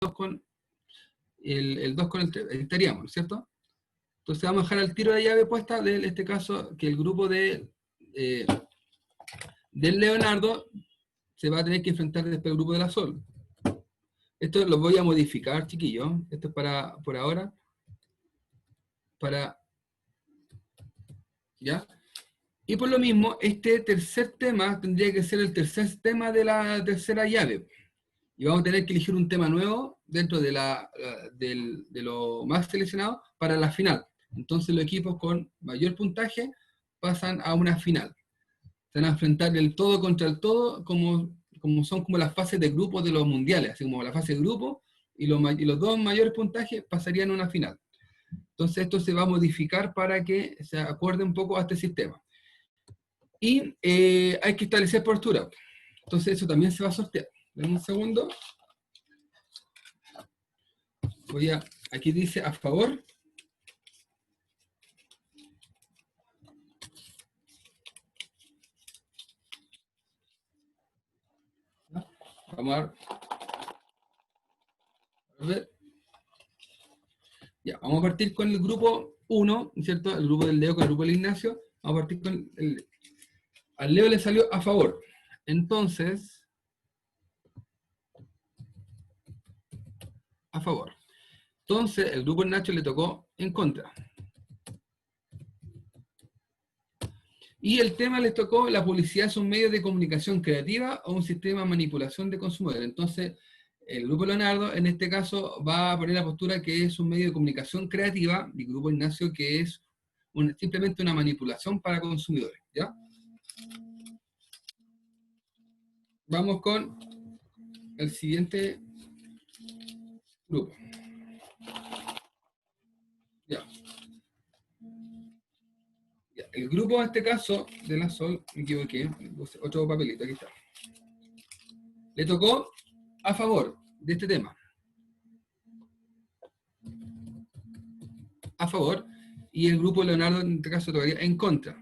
2 con el 2 con el 3, estaríamos, ¿no es cierto? Entonces vamos a dejar el tiro de llave puesta de este caso, que el grupo del Leonardo se va a tener que enfrentar después al grupo de la Sol. Esto lo voy a modificar, chiquillos. Esto es para, por ahora, ¿ya? Y por lo mismo, este tercer tema tendría que ser el tercer tema de la tercera llave. Y vamos a tener que elegir un tema nuevo dentro de, de lo más seleccionado para la final. Entonces los equipos con mayor puntaje pasan a una final. Se van a enfrentar el todo contra el todo, como son como las fases de grupo de los mundiales, así como la fase de grupo, y los dos mayores puntajes pasarían a una final. Entonces esto se va a modificar para que se acuerde un poco a este sistema. Y hay que establecer postura. Entonces eso también se va a sortear. Dame un segundo. Aquí dice a favor. Vamos a ver. Ya, vamos a partir con el grupo 1, ¿cierto? El grupo del Leo con el grupo del Ignacio. Vamos a partir con al Leo le salió a favor. Entonces, a favor. Entonces, el grupo del Nacho le tocó en contra. Y el tema les tocó, la publicidad es un medio de comunicación creativa o un sistema de manipulación de consumidores. Entonces, el grupo Leonardo, en este caso, va a poner la postura que es un medio de comunicación creativa, y el grupo Ignacio que es simplemente una manipulación para consumidores, ¿ya? Vamos con el siguiente grupo. Ya. Ya. El grupo, en este caso, de la Sol, me equivoqué, otro papelito, aquí está. Le tocó a favor de este tema. A favor, y el grupo Leonardo, en este caso, todavía en contra.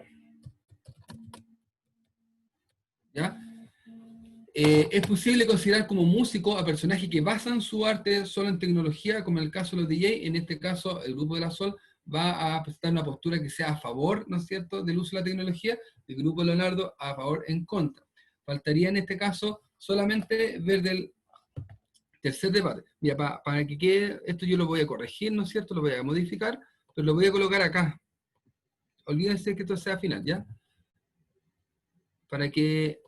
¿Ya? Es posible considerar como músico a personajes que basan su arte solo en tecnología, como en el caso de los DJ. En este caso, el grupo de la Sol va a presentar una postura que sea a favor, ¿no es cierto?, del uso de la tecnología, el grupo Leonardo a favor, en contra. Faltaría en este caso solamente ver del tercer debate. Mira, para que quede, esto yo lo voy a corregir, ¿no es cierto?, lo voy a modificar, pero lo voy a colocar acá. Olvídense que esto sea final, ¿ya? Para que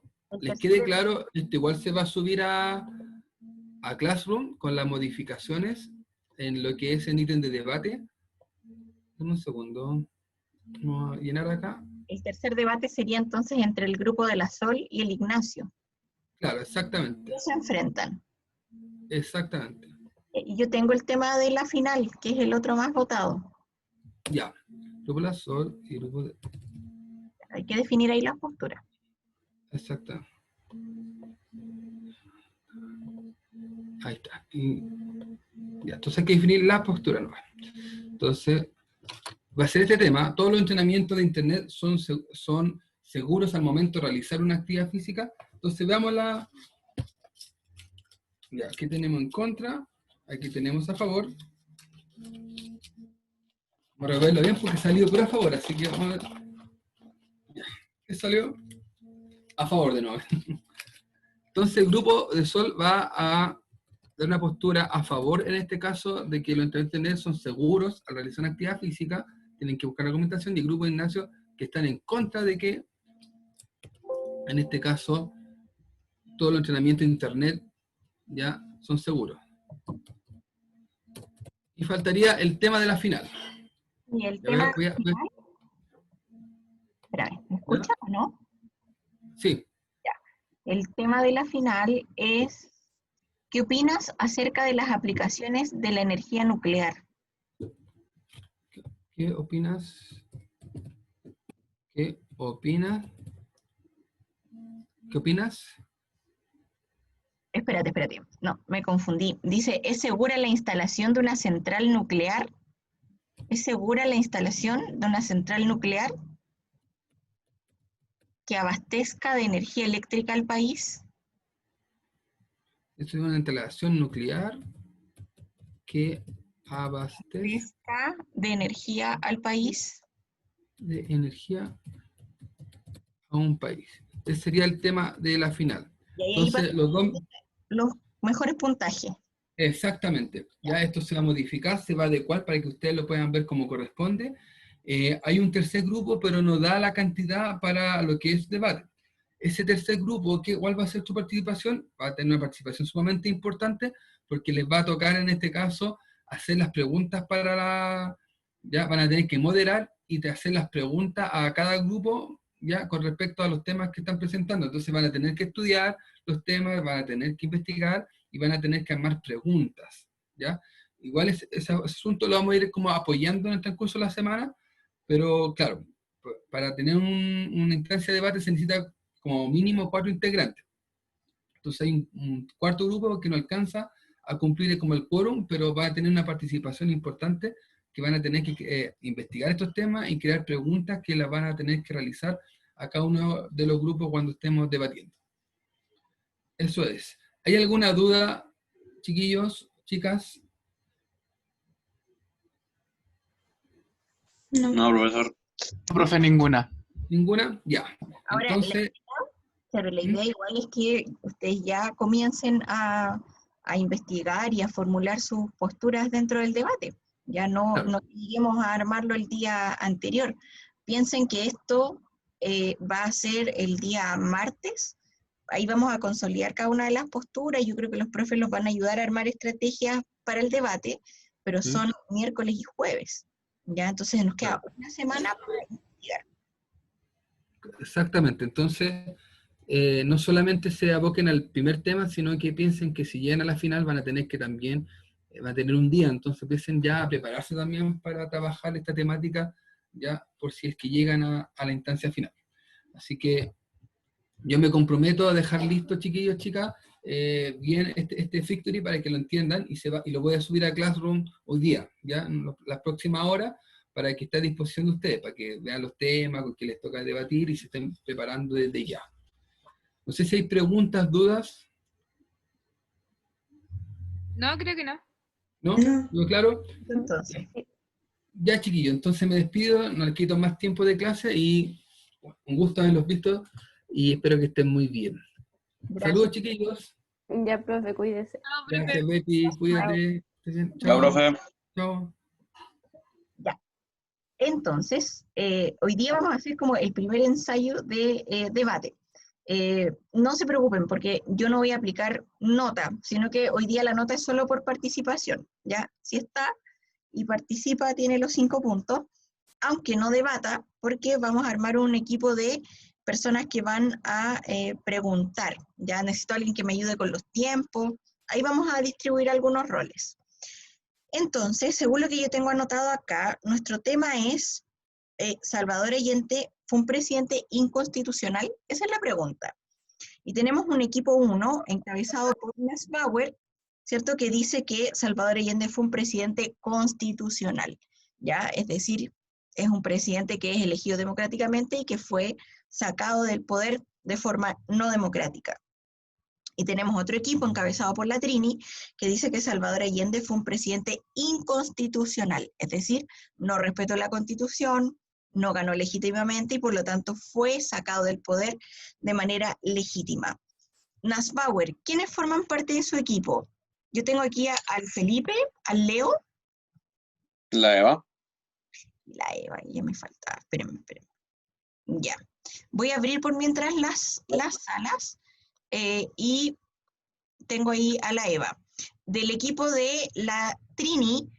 les quede claro, esto igual se va a subir a Classroom con las modificaciones en lo que es el ítem de debate. Dame un segundo. Vamos a llenar acá. El tercer debate sería entonces entre el grupo de la Sol y el Ignacio. Claro, exactamente. Ellos se enfrentan. Exactamente. Y yo tengo el tema de la final, que es el otro más votado. Ya. Grupo de la Sol y grupo de... Hay que definir ahí las posturas. Exacto. Ahí está. Y ya, entonces hay que definir la postura nueva. Entonces, va a ser este tema. Todos los entrenamientos de Internet son seguros al momento de realizar una actividad física. Entonces, veamos la... Ya, aquí tenemos en contra, aquí tenemos a favor. Vamos a verlo bien porque salió por a favor, así que vamos a ver. Ya, ¿qué salió? A favor de nuevo. Entonces, el grupo de Sol va a dar una postura a favor, en este caso, de que los entrenamientos de Internet son seguros al realizar una actividad física, tienen que buscar argumentación, y el grupo de Ignacio que están en contra de que, en este caso, todos los entrenamientos de Internet ya son seguros. Y faltaría el tema de la final. Y el tema de la final... Espérame, ¿me escuchas o no? Sí. Ya. El tema de la final es... ¿Qué opinas acerca de las aplicaciones de la energía nuclear? ¿Qué opinas? ¿Qué opinas? ¿Qué opinas? Espérate. No, me confundí. Dice, ¿es segura la instalación de una central nuclear? ¿Es segura la instalación de una central nuclear que abastezca de energía eléctrica al país? ¿Es una instalación nuclear? que abastezca de energía al país. de energía a un país. Ese sería el tema de la final. Y ahí Entonces, los dos... los mejores puntajes. Exactamente. Ya esto se va a modificar, se va a adecuar para que ustedes lo puedan ver como corresponde. Hay un tercer grupo, pero no da la cantidad para lo que es debate. Ese tercer grupo, ¿cuál va a ser su participación? Va a tener una participación sumamente importante porque les va a tocar en este caso hacer las preguntas para la... Ya van a tener que moderar y hacer las preguntas a cada grupo ya con respecto a los temas que están presentando. Entonces van a tener que estudiar los temas, van a tener que investigar y van a tener que armar preguntas, ¿ya? Igual ese asunto lo vamos a ir como apoyando en el transcurso de la semana, pero claro, para tener una instancia de debate se necesita como mínimo 4 integrantes. Entonces hay un cuarto grupo que no alcanza a cumplir como el quórum, pero va a tener una participación importante que van a tener que investigar estos temas y crear preguntas que las van a tener que realizar a cada uno de los grupos cuando estemos debatiendo. Eso es. ¿Hay alguna duda, chiquillos, chicas? No, profesor. No, profe, ninguna. ¿Ninguna? Ya. Ahora, Entonces... la idea igual es que ustedes ya comiencen a investigar y a formular sus posturas dentro del debate. Ya no lleguemos a armarlo el día anterior. Piensen que esto va a ser el día martes. Ahí vamos a consolidar cada una de las posturas. Yo creo que los profes los van a ayudar a armar estrategias para el debate, pero son miércoles y jueves. Ya, entonces nos queda una semana para investigar. Exactamente. Entonces, no solamente se aboquen al primer tema, sino que piensen que si llegan a la final van a tener que también, van a tener un día, entonces empiecen ya a prepararse también para trabajar esta temática, ya por si es que llegan a la instancia final. Así que yo me comprometo a dejar listo, chiquillos, chicas, bien este Victory para que lo entiendan y lo voy a subir a Classroom hoy día, ya en las próximas horas, para que esté a disposición de ustedes, para que vean los temas con que les toca debatir y se estén preparando desde ya. No sé si hay preguntas, dudas. No, creo que no. ¿No? ¿No, claro? Entonces, Ya, chiquillos, entonces me despido, no les quito más tiempo de clase y un gusto haberlos visto y espero que estén muy bien. gracias. Saludos, chiquillos. Ya, profe, cuídese. Chao, profe. Gracias, Betty. Cuídate. Chao. Chao, profe. Chao. Ya. Entonces, hoy día vamos a hacer como el primer ensayo de debate. No se preocupen, porque yo no voy a aplicar nota, sino que hoy día la nota es solo por participación, ¿ya? Si está y participa, tiene los 5 puntos, aunque no debata, porque vamos a armar un equipo de personas que van a preguntar, ¿ya? Necesito a alguien que me ayude con los tiempos, ahí vamos a distribuir algunos roles. Entonces, según lo que yo tengo anotado acá, nuestro tema es Salvador Allende fue un presidente inconstitucional. Esa es la pregunta. Y tenemos un equipo 1 encabezado por Nussbauer, ¿cierto? Que dice que Salvador Allende fue un presidente constitucional, ¿ya? Es decir, es un presidente que es elegido democráticamente y que fue sacado del poder de forma no democrática. Y tenemos otro equipo encabezado por la Trini, que dice que Salvador Allende fue un presidente inconstitucional, es decir, no respetó la Constitución, no ganó legítimamente y por lo tanto fue sacado del poder de manera legítima. Nussbauer, ¿quiénes forman parte de su equipo? Yo tengo aquí al Felipe, al Leo. La Eva. La Eva, ya me faltaba, espérenme. Ya. Voy a abrir por mientras las salas. Y tengo ahí a la Eva. Del equipo de la Trini,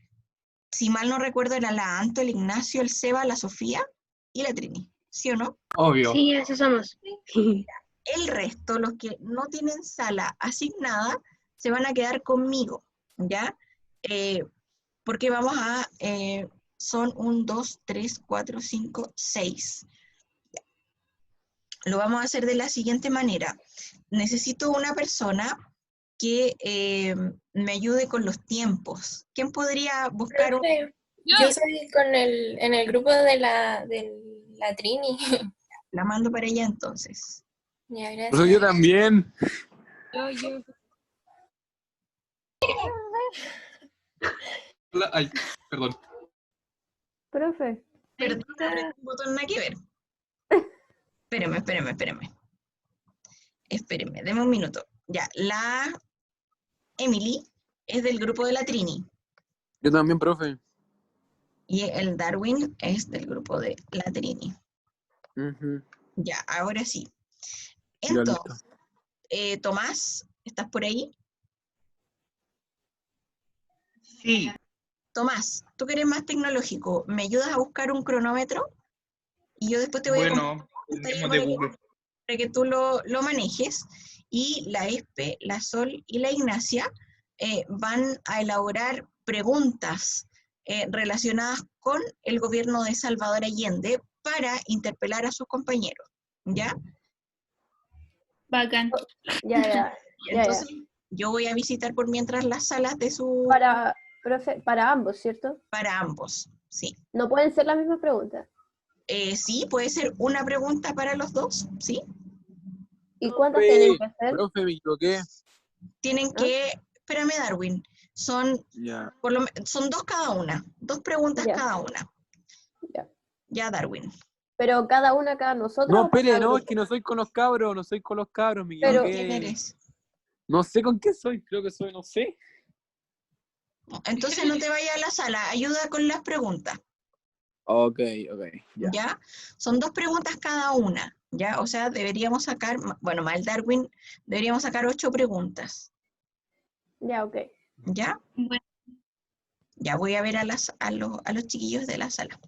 si mal no recuerdo, era la Anto, el Ignacio, el Seba, la Sofía y la Trini, ¿sí o no? Obvio. Sí, esos somos. El resto, los que no tienen sala asignada, se van a quedar conmigo, ¿ya? Porque vamos a, son 1, 2, 3, 4, 5, 6. Lo vamos a hacer de la siguiente manera. Necesito una persona que me ayude con los tiempos. ¿Quién podría buscar un... Profe, yo soy en el grupo de la Trini. La mando para allá entonces. Ya, Por eso yo gracias. también. Yo. Ay, perdón. Profe. Perdón, apreté un botón nada que ver. Espéreme. Espéreme, deme un minuto. Ya, la Emily es del grupo de la Trini Yo también, profe. y el Darwin es del grupo de la Trini. Ujú. Ya, ahora sí. Ya, listo. Entonces, Tomás, ¿estás por ahí? Sí, Tomás, tú que eres más tecnológico, ¿me ayudas a buscar un cronómetro? Y yo después te voy a bueno, compartir de Google. para que tú lo manejes. Y la Espe, la Sol y la Ignacia van a elaborar preguntas relacionadas con el gobierno de Salvador Allende para interpelar a sus compañeros. ¿Ya? Bacán. Ya. Entonces, yo voy a visitar por mientras las salas de su... Profe, para ambos, ¿cierto? Para ambos, sí. No pueden ser las mismas preguntas. Sí, puede ser una pregunta para los dos, ¿sí? ¿Y cuántas tienen que hacer? Profe, me equivoqué. Tienen que... Espérame, Darwin. Son Ya. son dos cada una. Dos preguntas Ya. cada una. Ya. Ya, Darwin. Pero cada una, cada nosotros. No, o para espere, cada no, grupo? es que no soy con los cabros, me ¿Con equivoqué. quién eres? No sé con qué soy, creo que soy, no sé. Entonces no te vayas a la sala. Ayuda con las preguntas. Ok, ya. ¿Ya? Son dos preguntas cada una. ¿Ya? O sea, deberíamos sacar, bueno, más el Darwin, deberíamos sacar 8 preguntas. Ya, ok. ¿Ya? Bueno. Ya voy a ver a los chiquillos de la sala.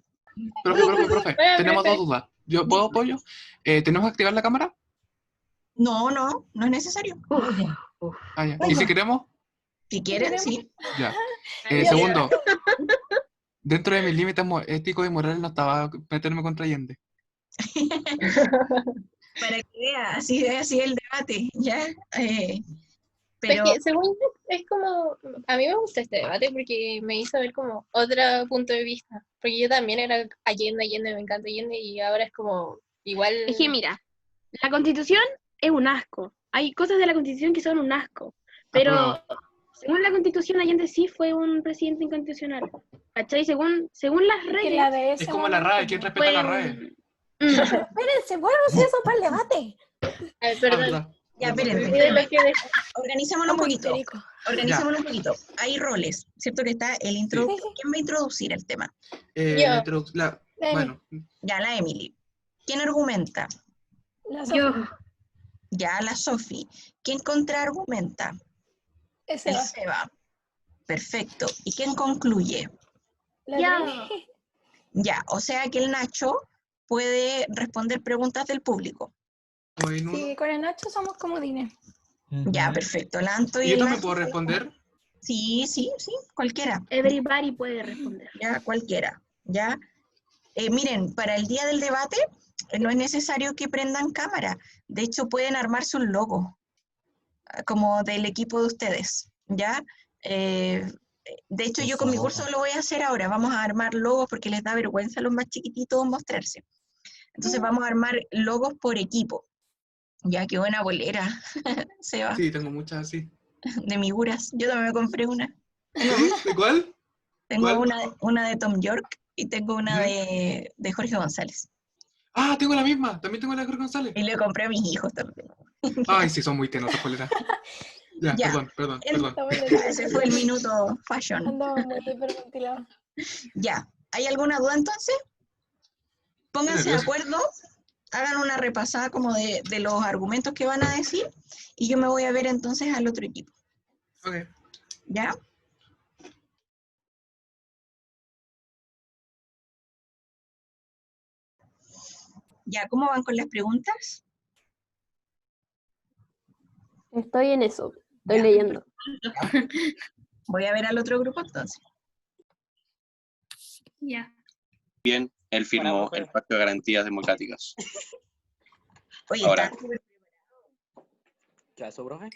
Profe, tenemos dos dudas. ¿Yo puedo apoyo? ¿Tenemos que activar la cámara? No es necesario. Ah, ya. ¿Y si queremos? Si quieren, sí. Ya. Segundo, dentro de mis límites éticos y morales no estaba meterme contra Allende. Para que vea, así es el debate, ¿ya? Pero Pero que, según yo, es como, a mí me gusta este debate porque me hizo ver como otro punto de vista, porque yo también era Allende, me encanta Allende y ahora es como igual. Es que mira, la Constitución es un asco. Hay cosas de la Constitución que son un asco. Pero según la Constitución, Allende sí fue un presidente inconstitucional. ¿Cachai? Según las Que reglas. la de Es ese como la momento, RAE, ¿quién ¿no? respeta la RAE? Espérense, bueno, si eso para el debate. A ver, perdón. ya, espérenme. Mira lo que dejo. Organizémonos un Estamos poquito. histéricos. Organizémonos un poquito. Hay roles, ¿cierto? Que está el introductor. ¿Quién va a introducir el tema? Bueno, Ya, la Emily. ¿Quién argumenta? La Yo. Sofi. Ya, la Sofi. ¿Quién contraargumenta? Ese El va. Seba. Perfecto. ¿Y quién concluye? La Ya. Trini. Ya, o sea que el Nacho puede responder preguntas del público. bueno. Sí, con el Nacho somos comodines. Ya, perfecto. La Anto ¿Y y yo el también Nacho puedo son los responder? Sí, cualquiera. Everybody puede responder. Ya, cualquiera. Ya. Miren, para el día del debate no es necesario que prendan cámara. De hecho, pueden armarse un logo, como del equipo de ustedes. ¿Ya? De hecho, yo con mi curso lo voy a hacer ahora. Vamos a armar logos porque les da vergüenza a los más chiquititos mostrarse. Entonces vamos a armar logos por equipo. Ya, qué buena bolera, Seba, Sí, tengo muchas así. de Miguras. Yo también me compré una. ¿Sí? ¿De cuál? Tengo ¿Cuál? una de Tom York y tengo una Ujú. de Jorge González. Ah, tengo la misma. También tengo la de Jorge González. Y le compré a mis hijos también. Ay, sí, son muy tenosos, colegas. Ya, Ya. perdón. Ese fue el minuto fashion. Andamos muy hiperventilados. Ya. ¿Hay alguna duda entonces? Pónganse de nervioso. acuerdo, hagan una repasada como de los argumentos que van a decir y yo me voy a ver entonces al otro equipo. Ok. ¿Ya? ¿Ya? ¿Cómo van con las preguntas? Estoy en eso. Estoy Ya. leyendo. Voy a ver al otro grupo entonces. Ya. Bien, él firmó el Pacto de Garantías Democráticas. Oye, Ahora. ¿Qué hace, profe?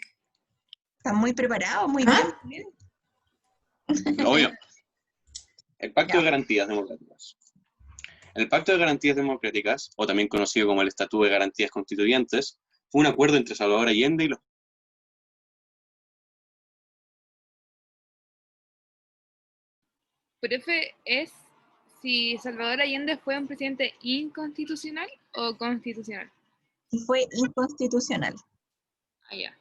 están muy preparados, muy bien. muy bien. Obvio. El Pacto Ya. de Garantías Democráticas. El Pacto de Garantías Democráticas, o también conocido como el Estatuto de Garantías Constituyentes, fue un acuerdo entre Salvador Allende y los profe, es si Salvador Allende fue un presidente inconstitucional o constitucional. Y fue inconstitucional. Ah, ya.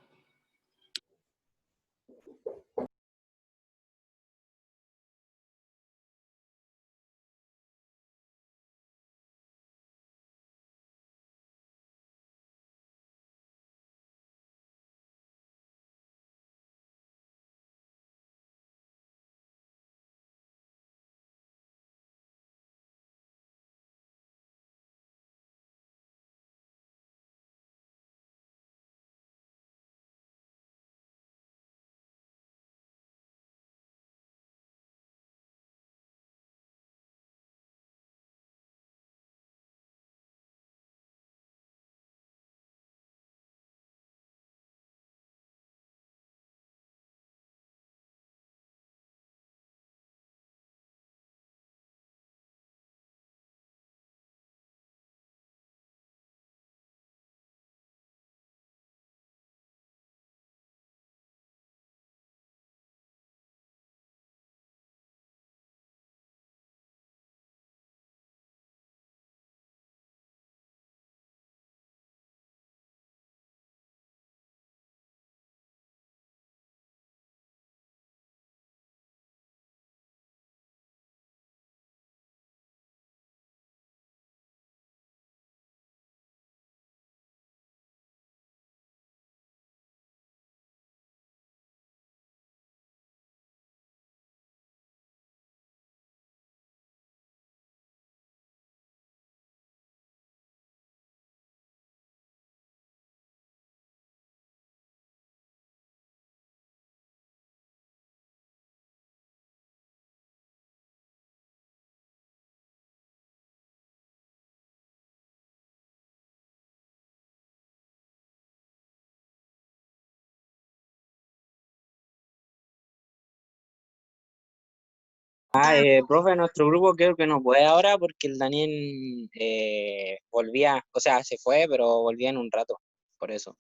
Profe, nuestro grupo creo que no puede ahora porque el Daniel volvía, o sea, se fue, pero volvía en un rato, por eso.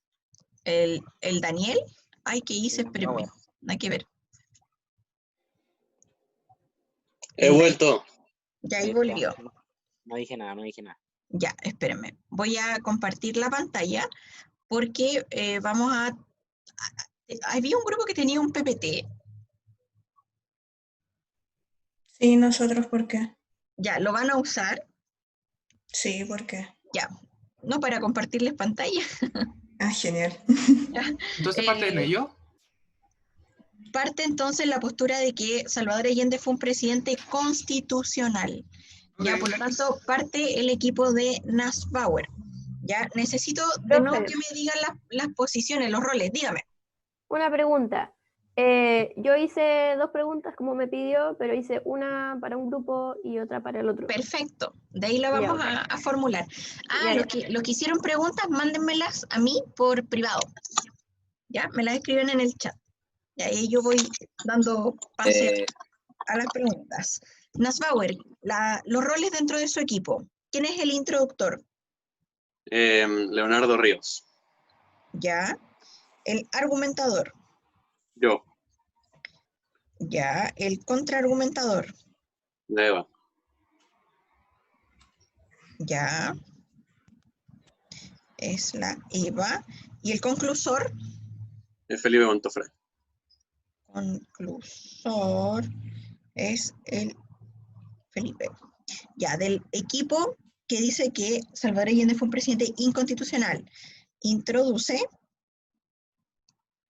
El Daniel, ay, ¿qué hice? No, Espérenme, bueno. hay que ver. He vuelto. Ya ahí Ahí está. volvió. No dije nada, no dije nada. Ya, espérenme. Voy a compartir la pantalla porque vamos a... Había un grupo que tenía un PPT. Sí, nosotros, ¿por qué? Ya, ¿lo van a usar? Sí, ¿por qué? Ya. No para compartirles pantalla. Ah, genial. Ya. Entonces parte en ello. Parte entonces la postura de que Salvador Allende fue un presidente constitucional. Ya, por lo tanto, parte el equipo de Nussbauer. Ya, necesito de nuevo Profe. que me digan las posiciones, los roles, dígame. Una pregunta. Yo hice 2 preguntas como me pidió, pero hice una para un grupo y otra para el otro. Perfecto, de ahí la vamos a formular. Ah, Ya, los que hicieron preguntas, mándenmelas a mí por privado. Ya, me las escriben en el chat. Y ahí yo voy dando pase a las preguntas. Nussbauer, los roles dentro de su equipo. ¿Quién es el introductor? Leonardo Ríos. Ya. El argumentador. Yo. Ya. El contraargumentador. La Eva. Ya. Es la Eva. ¿Y el conclusor? Es Felipe Montofre. Conclusor es el Felipe. Ya, del equipo que dice que Salvador Allende fue un presidente inconstitucional, introduce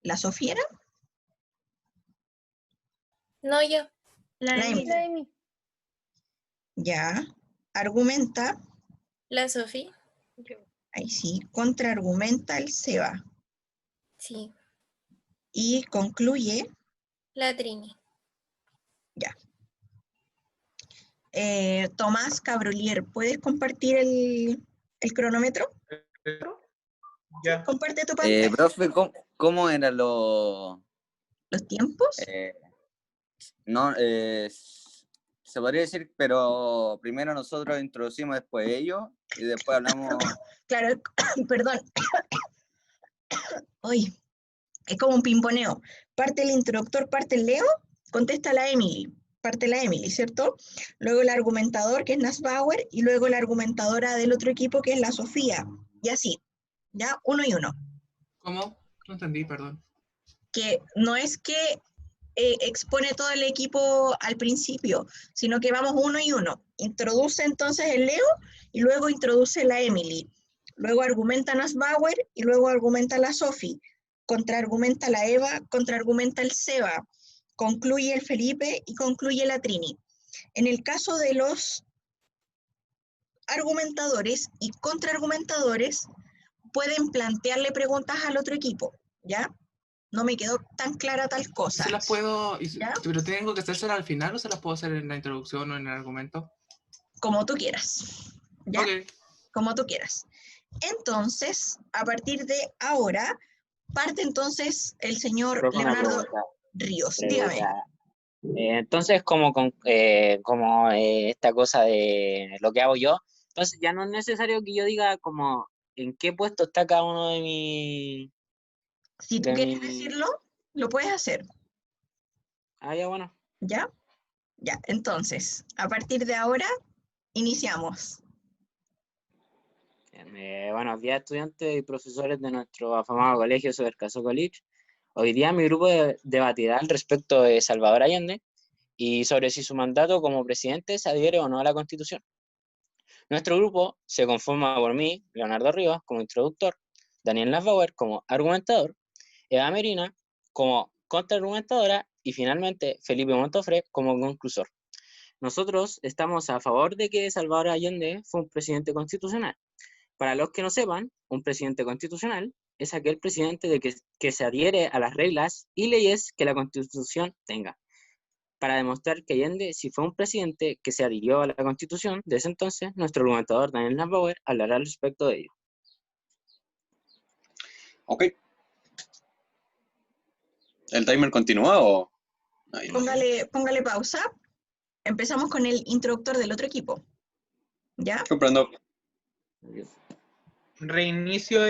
la Sofiera. No, yo. La Emi. La Emi. Ya, argumenta, La Sofía. ahí sí, contraargumenta el Seba. Sí. Y concluye, La Trini. ya. Tomás Cabrolier, ¿puedes compartir el cronómetro? Ya. Comparte tu pantalla. Profe, ¿cómo eran los tiempos? No, se podría decir, pero primero nosotros introducimos, después ellos, y después hablamos. Claro, perdón. Hoy es como un pimponeo. Parte el introductor, parte el Leo, contesta la Emily. parte la Emily, ¿cierto? Luego el argumentador, que es Nassbauer, y luego la argumentadora del otro equipo, que es la Sofía. Y así, ¿ya? 1 y 1. ¿Cómo? No entendí, perdón. Que no es que expone todo el equipo al principio, sino que vamos 1 y 1. Introduce entonces el Leo y luego introduce la Emily. Luego argumenta Nassbauer y luego argumenta la Sophie. Contraargumenta la Eva, contraargumenta el Seba. Concluye el Felipe y concluye la Trini. En el caso de los argumentadores y contraargumentadores, pueden plantearle preguntas al otro equipo, ¿ya? No me quedó tan clara tal cosa. ¿Se las puedo, ¿Ya? pero tengo que hacérselas al final o se las puedo hacer en la introducción o en el argumento? Como tú quieras, ¿ya? Ok. Como tú quieras. Entonces, a partir de ahora, parte entonces el señor Profe, una Leonardo pregunta. Ríos. Dígame. Entonces, como esta cosa de lo que hago yo, entonces ya no es necesario que yo diga como en qué puesto está cada uno de mis... Si tú quieres decirlo, lo puedes hacer. Ah, ya, bueno. ¿Ya? Ya, entonces, a partir de ahora, iniciamos. Buenos días, estudiantes y profesores de nuestro afamado colegio Sobercaso College. Hoy día mi grupo debatirá al respecto de Salvador Allende y sobre si su mandato como presidente se adhiere o no a la Constitución. Nuestro grupo se conforma por mí, Leonardo Rivas, como introductor, Daniel Nassbauer como argumentador, Eva Merina como contraargumentadora y finalmente Felipe Montofre como conclusor. Nosotros estamos a favor de que Salvador Allende fue un presidente constitucional. Para los que no sepan, un presidente constitucional es aquel presidente que se adhiere a las reglas y leyes que la Constitución tenga. Para demostrar que Allende sí fue un presidente que se adhirió a la Constitución, desde entonces, nuestro argumentador Daniel Nassbauer hablará al respecto de ello. Ok. ¿El timer continúa o...? Ahí no. Póngale pausa. Empezamos con el introductor del otro equipo. ¿Ya? Comprendo. Reinicio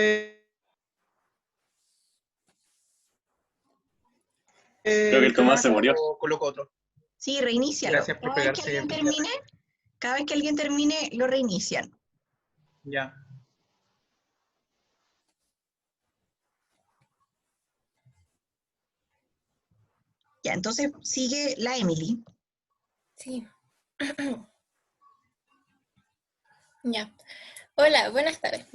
Creo que el Tomás se murió. o coloco otro. Sí, reinícialo. Gracias por pegarse. Cada vez que alguien termine, lo reinician. Ya. Ya, entonces sigue la Emily. Sí. Ya. Hola, buenas tardes.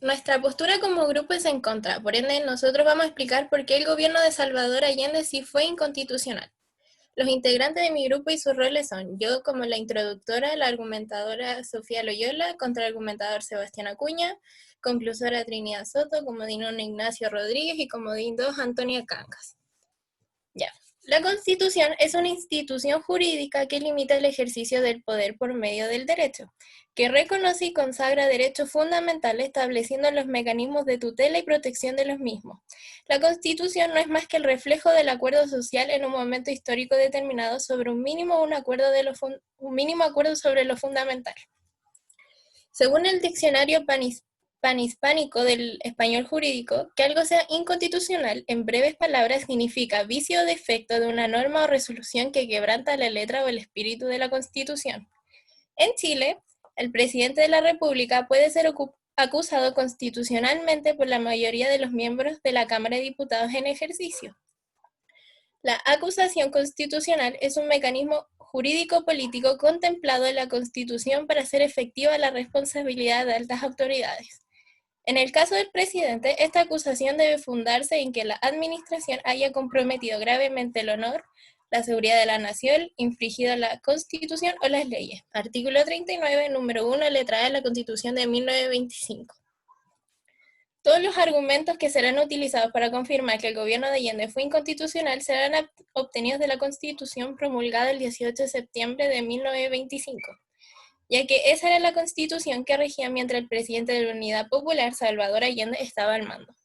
Nuestra postura como grupo es en contra, por ende nosotros vamos a explicar por qué el gobierno de Salvador Allende sí fue inconstitucional. Los integrantes de mi grupo y sus roles son yo como la introductora, la argumentadora Sofía Loyola, contraargumentador Sebastián Acuña, conclusora Trinidad Soto, comodín Ignacio Rodríguez y comodín 2 Antonia Cangas. Ya. La Constitución es una institución jurídica que limita el ejercicio del poder por medio del derecho, que reconoce y consagra derechos fundamentales estableciendo los mecanismos de tutela y protección de los mismos. La Constitución no es más que el reflejo del acuerdo social en un momento histórico determinado sobre un mínimo acuerdo sobre lo fundamental. Según el diccionario panhispánico del español jurídico, que algo sea inconstitucional, en breves palabras, significa vicio o defecto de una norma o resolución que quebranta la letra o el espíritu de la Constitución. En Chile, el presidente de la República puede ser acusado constitucionalmente por la mayoría de los miembros de la Cámara de Diputados en ejercicio. La acusación constitucional es un mecanismo jurídico-político contemplado en la Constitución para hacer efectiva la responsabilidad de altas autoridades. En el caso del presidente, esta acusación debe fundarse en que la administración haya comprometido gravemente el honor, la seguridad de la nación, infringido la Constitución o las leyes. Artículo 39, número 1, letra A de la Constitución de 1925. Todos los argumentos que serán utilizados para confirmar que el gobierno de Allende fue inconstitucional serán obtenidos de la Constitución promulgada el 18 de septiembre de 1925. Ya que esa era la Constitución que regía mientras el presidente de la Unidad Popular, Salvador Allende, estaba al mando.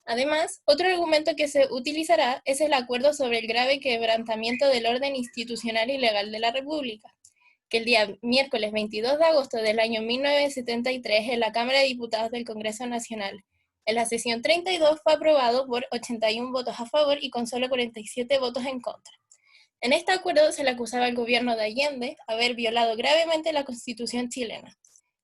Además, otro argumento que se utilizará es el acuerdo sobre el grave quebrantamiento del orden institucional y legal de la República, que el día miércoles 22 de agosto del año 1973 en la Cámara de Diputados del Congreso Nacional, en la sesión 32, fue aprobado por 81 votos a favor y con solo 47 votos en contra. En este acuerdo se le acusaba al gobierno de Allende haber violado gravemente la Constitución chilena.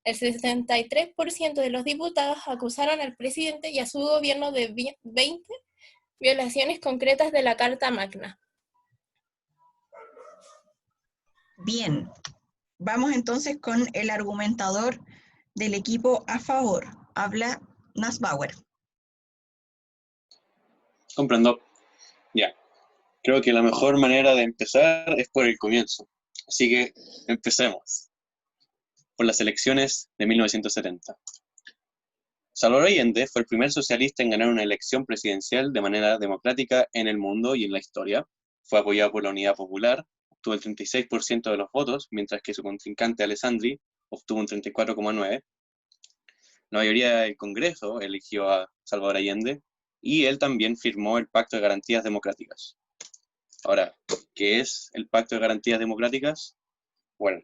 El 63% de los diputados acusaron al presidente y a su gobierno de 20 violaciones concretas de la Carta Magna. Bien, vamos entonces con el argumentador del equipo a favor. Habla Nussbauer. Comprendo. Ya. Creo que la mejor manera de empezar es por el comienzo. Así que empecemos. Por las elecciones de 1970. Salvador Allende fue el primer socialista en ganar una elección presidencial de manera democrática en el mundo y en la historia. Fue apoyado por la Unidad Popular, obtuvo el 36% de los votos, mientras que su contrincante Alessandri obtuvo un 34,9%. La mayoría del Congreso eligió a Salvador Allende y él también firmó el Pacto de Garantías Democráticas. Ahora, ¿qué es el Pacto de Garantías Democráticas? Bueno,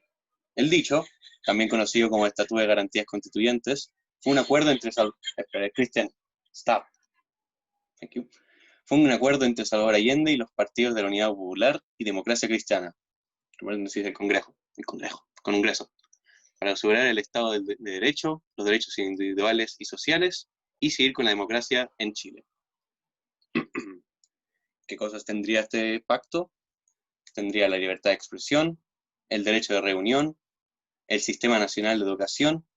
el dicho, también conocido como Estatuto de Garantías Constituyentes, fue un acuerdo entre Cristian, stop. Thank you. Fue un acuerdo entre Salvador Allende y los partidos de la Unidad Popular y Democracia Cristiana, el Congreso, para asegurar el Estado de Derecho, los derechos individuales y sociales, y seguir con la democracia en Chile. ¿Qué cosas tendría este pacto? Tendría la libertad de expresión, el derecho de reunión, el Sistema Nacional de Educación,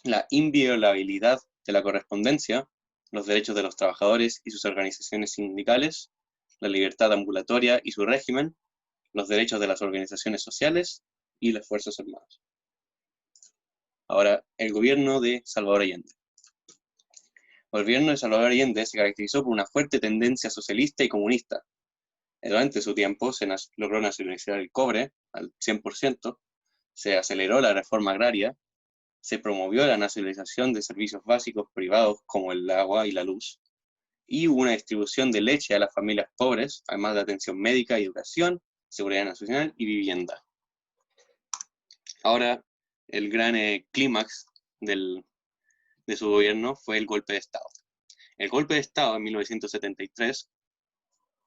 la inviolabilidad de la correspondencia, los derechos de los trabajadores y sus organizaciones sindicales, la libertad ambulatoria y su régimen, los derechos de las organizaciones sociales y las Fuerzas Armadas. Ahora, el gobierno de Salvador Allende. El gobierno de Salvador Allende se caracterizó por una fuerte tendencia socialista y comunista. Durante su tiempo se logró nacionalizar el cobre al 100%, se aceleró la reforma agraria, se promovió la nacionalización de servicios básicos privados como el agua y la luz, y hubo una distribución de leche a las familias pobres, además de atención médica y educación, seguridad nacional y vivienda. Ahora, el gran clímax de su gobierno fue el golpe de Estado. El golpe de Estado en 1973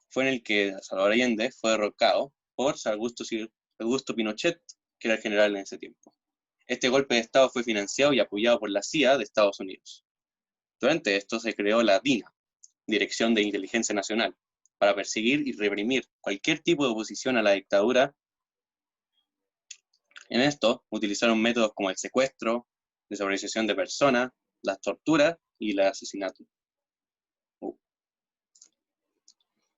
fue en el que Salvador Allende fue derrocado por Augusto Pinochet, que era el general en ese tiempo. Este golpe de Estado fue financiado y apoyado por la CIA de Estados Unidos. Durante esto se creó la DINA, Dirección de Inteligencia Nacional, para perseguir y reprimir cualquier tipo de oposición a la dictadura. En esto utilizaron métodos como el secuestro, desaparición de personas, las torturas y el asesinato.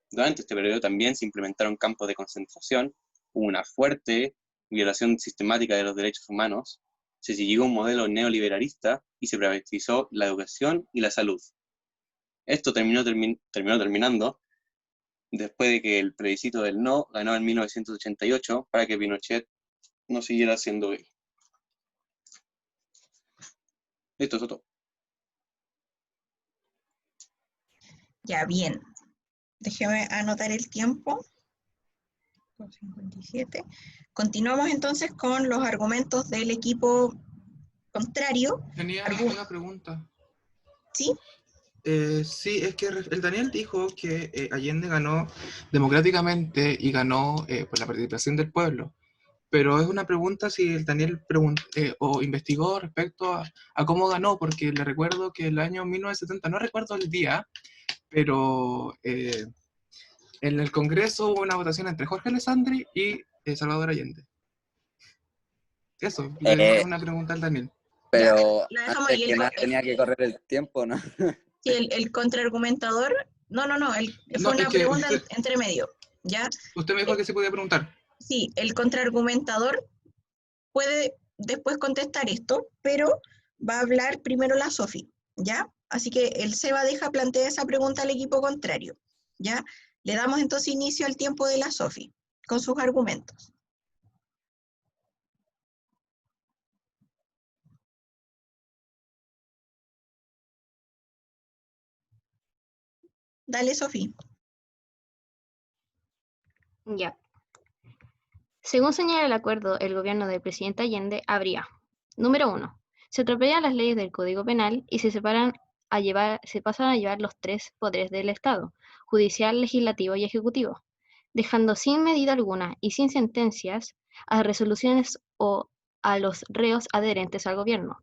Durante este periodo también se implementaron campos de concentración, hubo una fuerte violación sistemática de los derechos humanos, se siguió un modelo neoliberalista y se privatizó la educación y la salud. Esto terminó terminando después de que el plebiscito del no ganó en 1988 para que Pinochet no siguiera siendo él. Esto es todo. Ya, bien. Déjeme anotar el tiempo. 57. Continuamos entonces con los argumentos del equipo contrario. Tenía una pregunta. ¿Sí? Sí, es que el Daniel dijo que Allende ganó democráticamente y ganó por la participación del pueblo. Pero es una pregunta si el Daniel o investigó respecto a cómo ganó, porque le recuerdo que el año 1970, no recuerdo el día, pero en el Congreso hubo una votación entre Jorge Alessandri y Salvador Allende. Eso, le hago una pregunta al Daniel. Pero Ya, dejamos antes ahí que nada tenía que correr el tiempo, ¿no? Sí, el contraargumentador, no, fue una pregunta entre medio, ¿ya? Usted me dijo que se podía preguntar. Sí, el contraargumentador puede después contestar esto, pero va a hablar primero la Sofi, ¿ya? Así que el Seba deja plantear esa pregunta al equipo contrario, ¿ya? Le damos entonces inicio al tiempo de la Sofi, con sus argumentos. Dale, Sofi. Ya. Según señala el acuerdo, el gobierno del presidente Allende habría: número 1. Se atropellan las leyes del Código Penal y se pasan a llevar los tres poderes del Estado: judicial, legislativo y ejecutivo. dejando sin medida alguna y sin sentencias a resoluciones o a los reos adherentes al gobierno.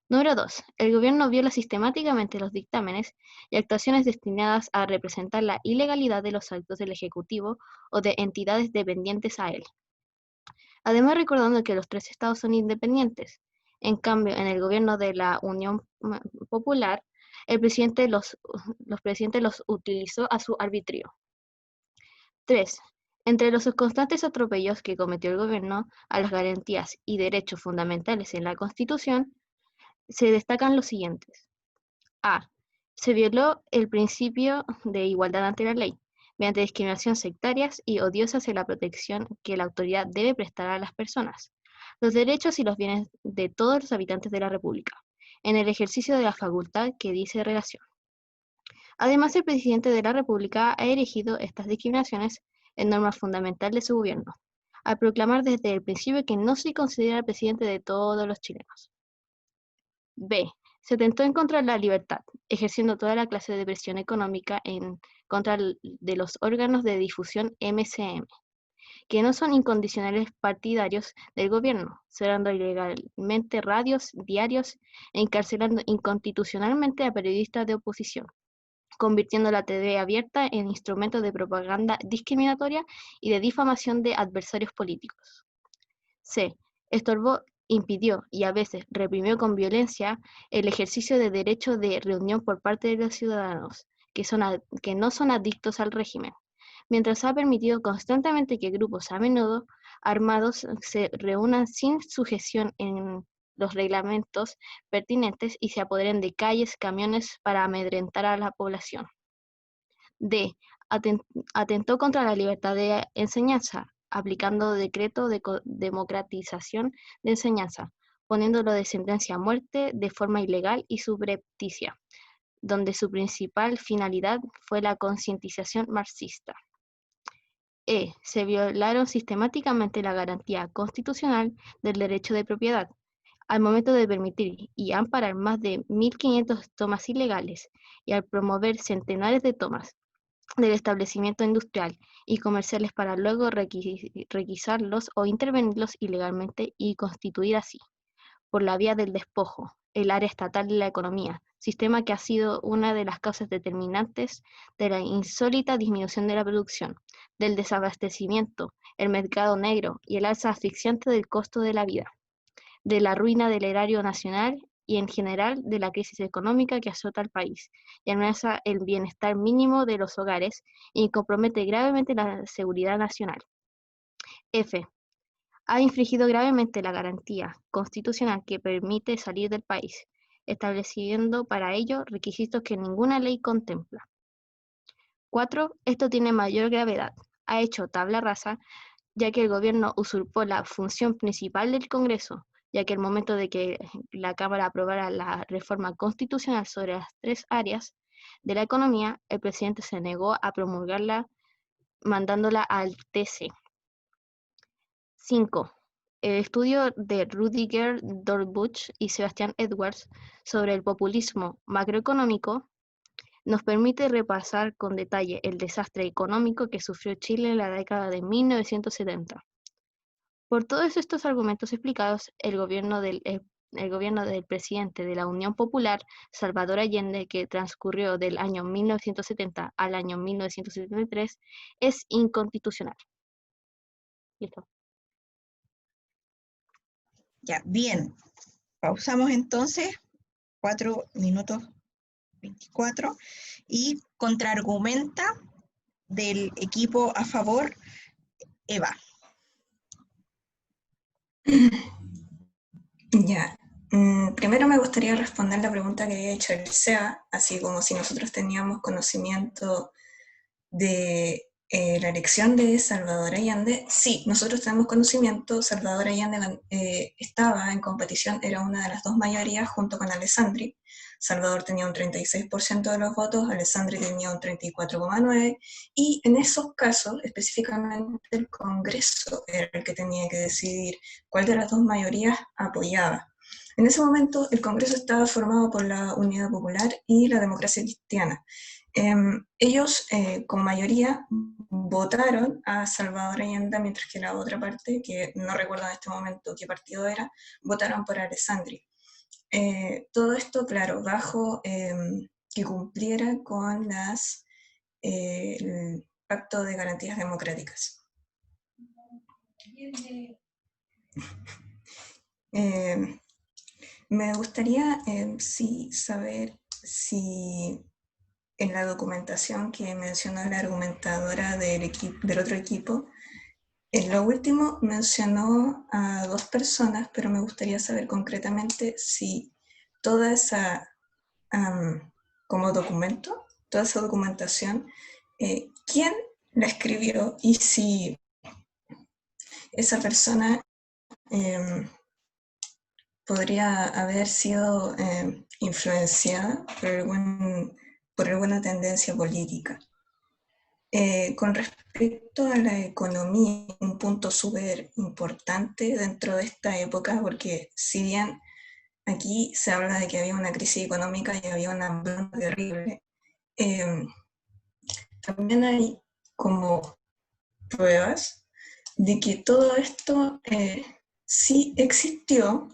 Número 2. El gobierno viola sistemáticamente los dictámenes y actuaciones destinadas a representar la ilegalidad de los actos del Ejecutivo o de entidades dependientes a él. Además, recordando que los 3 estados son independientes. En cambio, en el gobierno de la Unión Popular, el presidente los utilizó a su arbitrio. 3. Entre los constantes atropellos que cometió el gobierno a las garantías y derechos fundamentales en la Constitución, se destacan los siguientes. A. Se violó el principio de igualdad ante la ley, mediante discriminación sectarias y odiosas en la protección que la autoridad debe prestar a las personas, los derechos y los bienes de todos los habitantes de la República, en el ejercicio de la facultad que dice relación. Además, el presidente de la República ha erigido estas discriminaciones en norma fundamental de su gobierno, al proclamar desde el principio que no se considera el presidente de todos los chilenos. B. Se atentó en contra de la libertad, ejerciendo toda la clase de presión económica en contra de los órganos de difusión MCM, que no son incondicionales partidarios del gobierno, cerrando ilegalmente radios, diarios e encarcelando inconstitucionalmente a periodistas de oposición, convirtiendo la TV abierta en instrumento de propaganda discriminatoria y de difamación de adversarios políticos. C. Estorbó, impidió y a veces reprimió con violencia el ejercicio de derecho de reunión por parte de los ciudadanos que no son adictos al régimen, mientras ha permitido constantemente que grupos a menudo armados se reúnan sin sujeción en los reglamentos pertinentes y se apoderen de calles, camiones para amedrentar a la población. D. Atentó contra la libertad de enseñanza, aplicando decreto de democratización de enseñanza, poniéndolo de sentencia a muerte de forma ilegal y subrepticia, donde su principal finalidad fue la concientización marxista. E. Se violaron sistemáticamente la garantía constitucional del derecho de propiedad, al momento de permitir y amparar más de 1.500 tomas ilegales y al promover centenares de tomas del establecimiento industrial y comerciales para luego requisarlos o intervenirlos ilegalmente y constituir así, por la vía del despojo, el área estatal de la economía, sistema que ha sido una de las causas determinantes de la insólita disminución de la producción, del desabastecimiento, el mercado negro y el alza asfixiante del costo de la vida, de la ruina del erario nacional y en general de la crisis económica que azota al país y amenaza el bienestar mínimo de los hogares y compromete gravemente la seguridad nacional. F. Ha infringido gravemente la garantía constitucional que permite salir del país, estableciendo para ello requisitos que ninguna ley contempla. 4. Esto tiene mayor gravedad. Ha hecho tabla rasa, ya que el gobierno usurpó la función principal del Congreso, ya que al momento de que la Cámara aprobara la reforma constitucional sobre las 3 áreas de la economía, el presidente se negó a promulgarla, mandándola al TC. 5. El estudio de Rudiger Dorbuch y Sebastián Edwards sobre el populismo macroeconómico nos permite repasar con detalle el desastre económico que sufrió Chile en la década de 1970. Por todos estos argumentos explicados, el gobierno del presidente de la Unión Popular, Salvador Allende, que transcurrió del año 1970 al año 1973, es inconstitucional. Listo. Ya, bien. Pausamos entonces, 4 minutos 24, y contraargumenta del equipo a favor, Eva. Ya. Primero me gustaría responder la pregunta que había hecho el SEA, así como si nosotros teníamos conocimiento de la elección de Salvador Allende. Sí, nosotros tenemos conocimiento. Salvador Allende estaba en competición, era una de las 2 mayorías junto con Alessandri. Salvador tenía un 36% de los votos, Alessandri tenía un 34,9%, y en esos casos, específicamente el Congreso era el que tenía que decidir cuál de las 2 mayorías apoyaba. En ese momento el Congreso estaba formado por la Unidad Popular y la Democracia Cristiana, Ellos con mayoría votaron a Salvador Allende, mientras que la otra parte, que no recuerdo en este momento qué partido era, votaron por Alessandri. Todo esto, claro, bajo que cumpliera con el Pacto de Garantías Democráticas. Me gustaría saber si en la documentación que mencionó la argumentadora del otro equipo, en lo último mencionó a 2 personas, pero me gustaría saber concretamente si toda esa, como documento, toda esa documentación, ¿quién la escribió y si esa persona podría haber sido influenciada por alguna tendencia política? Con respecto a la economía, un punto súper importante dentro de esta época, porque si bien aquí se habla de que había una crisis económica y había una hambruna terrible, también hay como pruebas de que todo esto sí existió,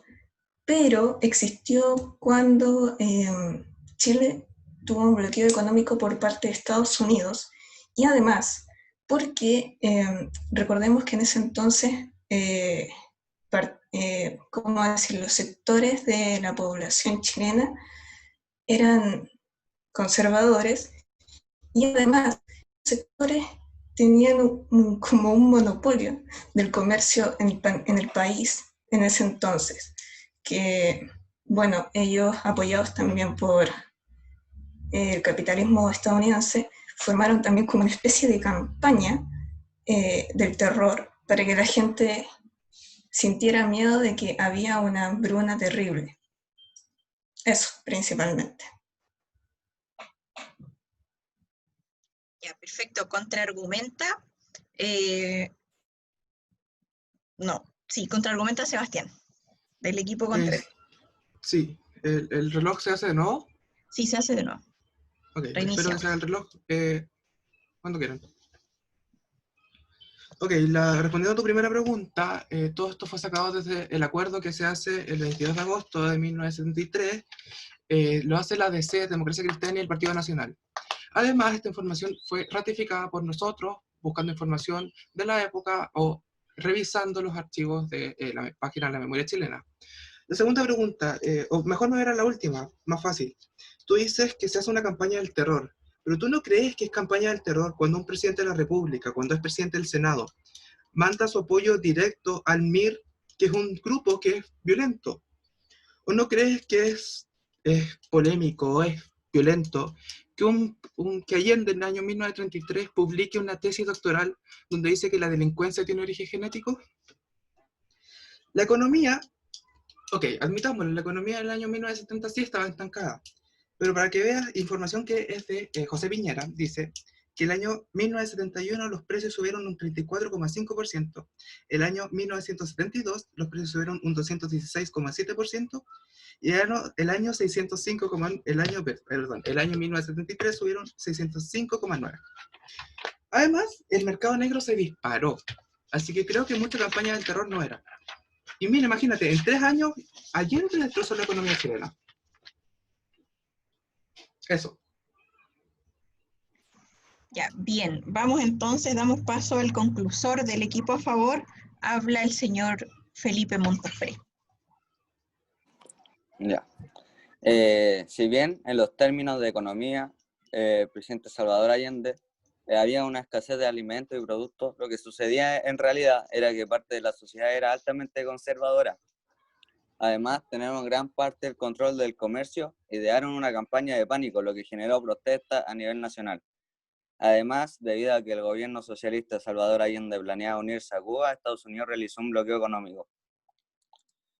pero existió cuando Chile tuvo un bloqueo económico por parte de Estados Unidos y además porque recordemos que en ese entonces, ¿cómo decir? Los sectores de la población chilena eran conservadores y además los sectores tenían como un monopolio del comercio en el país en ese entonces, que, bueno, ellos apoyados también por el capitalismo estadounidense, formaron también como una especie de campaña del terror para que la gente sintiera miedo de que había una hambruna terrible. Eso, principalmente. Ya, perfecto. Contraargumenta. No, sí, contraargumenta Sebastián, del equipo contrario. Sí, ¿el reloj se hace de nuevo? Sí, se hace de nuevo. Ok, espero que Reiniciamos. se haga el reloj cuando quieran. Ok, respondiendo a tu primera pregunta, todo esto fue sacado desde el acuerdo que se hace el 22 de agosto de 1973, lo hace la DC, Democracia Cristiana y el Partido Nacional. Además, esta información fue ratificada por nosotros, buscando información de la época o revisando los archivos de la página de la memoria chilena. La segunda pregunta, o mejor me verá la última, más fácil. Tú dices que se hace una campaña del terror, pero ¿tú no crees que es campaña del terror cuando un presidente de la República, cuando es presidente del Senado, manda su apoyo directo al MIR, que es un grupo que es violento? ¿O no crees que es polémico o es violento que Allende en el año 1933 publique una tesis doctoral donde dice que la delincuencia tiene origen genético? La economía, ok, admitámoslo, la economía del año 1970 sí estaba estancada, pero para que veas, información que es de José Piñera, dice que el año 1971 los precios subieron un 34,5%, el año 1972 los precios subieron un 216,7%, y el año 1973 subieron 605,9%. Además, el mercado negro se disparó, así que creo que mucha campaña del terror no era. Y mira, imagínate, en 3 años, Allende destrozó la economía chilena. Eso. Ya, bien. Vamos entonces, damos paso al conclusor del equipo a favor. Habla el señor Felipe Montafre. Ya. Si bien en los términos de economía, el presidente Salvador Allende había una escasez de alimentos y productos, lo que sucedía en realidad era que parte de la sociedad era altamente conservadora. Además, tenían gran parte del control del comercio, idearon una campaña de pánico, lo que generó protestas a nivel nacional. Además, debido a que el gobierno socialista Salvador Allende planeaba unirse a Cuba, Estados Unidos realizó un bloqueo económico.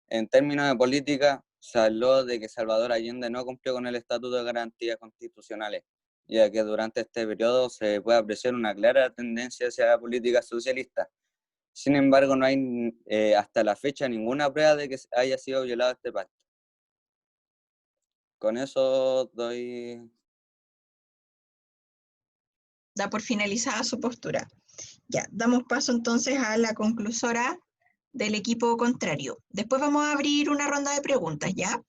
En términos de política, se habló de que Salvador Allende no cumplió con el Estatuto de Garantías Constitucionales, ya que durante este periodo se puede apreciar una clara tendencia hacia la política socialista. Sin embargo, no hay hasta la fecha ninguna prueba de que haya sido violado este pacto. Con eso doy Da por finalizada su postura. Ya, damos paso entonces a la conclusora del equipo contrario. Después vamos a abrir una ronda de preguntas, ¿ya?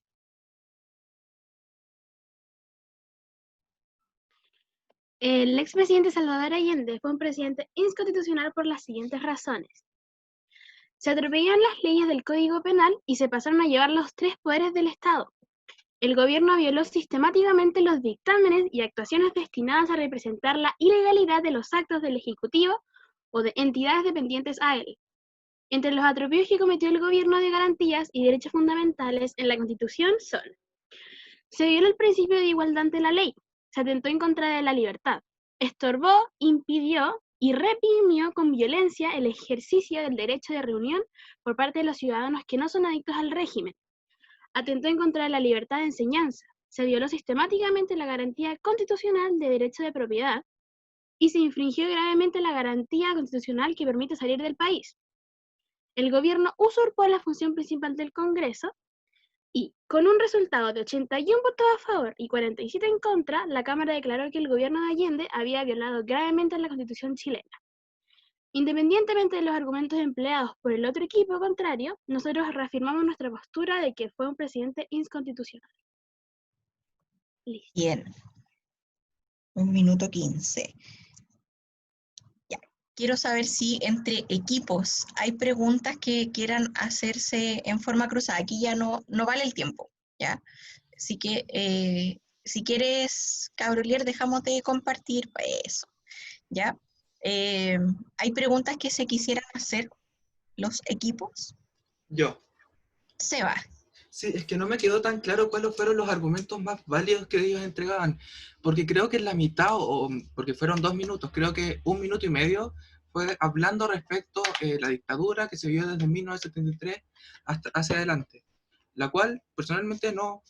El expresidente Salvador Allende fue un presidente inconstitucional por las siguientes razones. Se atropellaron las leyes del Código Penal y se pasaron a llevar los tres poderes del Estado. El gobierno violó sistemáticamente los dictámenes y actuaciones destinadas a representar la ilegalidad de los actos del Ejecutivo o de entidades dependientes a él. Entre los atropellos que cometió el gobierno de garantías y derechos fundamentales en la Constitución son: se violó el principio de igualdad ante la ley, se atentó en contra de la libertad, estorbó, impidió y reprimió con violencia el ejercicio del derecho de reunión por parte de los ciudadanos que no son adictos al régimen, atentó en contra de la libertad de enseñanza, se violó sistemáticamente la garantía constitucional de derecho de propiedad y se infringió gravemente la garantía constitucional que permite salir del país. El gobierno usurpó la función principal del Congreso y, con un resultado de 81 votos a favor y 47 en contra, la Cámara declaró que el gobierno de Allende había violado gravemente la Constitución chilena. Independientemente de los argumentos empleados por el otro equipo contrario, nosotros reafirmamos nuestra postura de que fue un presidente inconstitucional. Listo. Bien. 1:15. Ya. Quiero saber si entre equipos hay preguntas que quieran hacerse en forma cruzada. Aquí ya no vale el tiempo, ¿ya? Así que, si quieres, Cabrolier, dejamos de compartir eso, ¿ya? ¿Hay preguntas que se quisieran hacer los equipos? Yo. Seba. Sí, es que no me quedó tan claro cuáles fueron los argumentos más válidos que ellos entregaban, porque creo que en la mitad, porque fueron 2 minutos, creo que 1 minuto y medio fue hablando respecto a la dictadura que se vio desde 1973 hasta hacia adelante, la cual personalmente no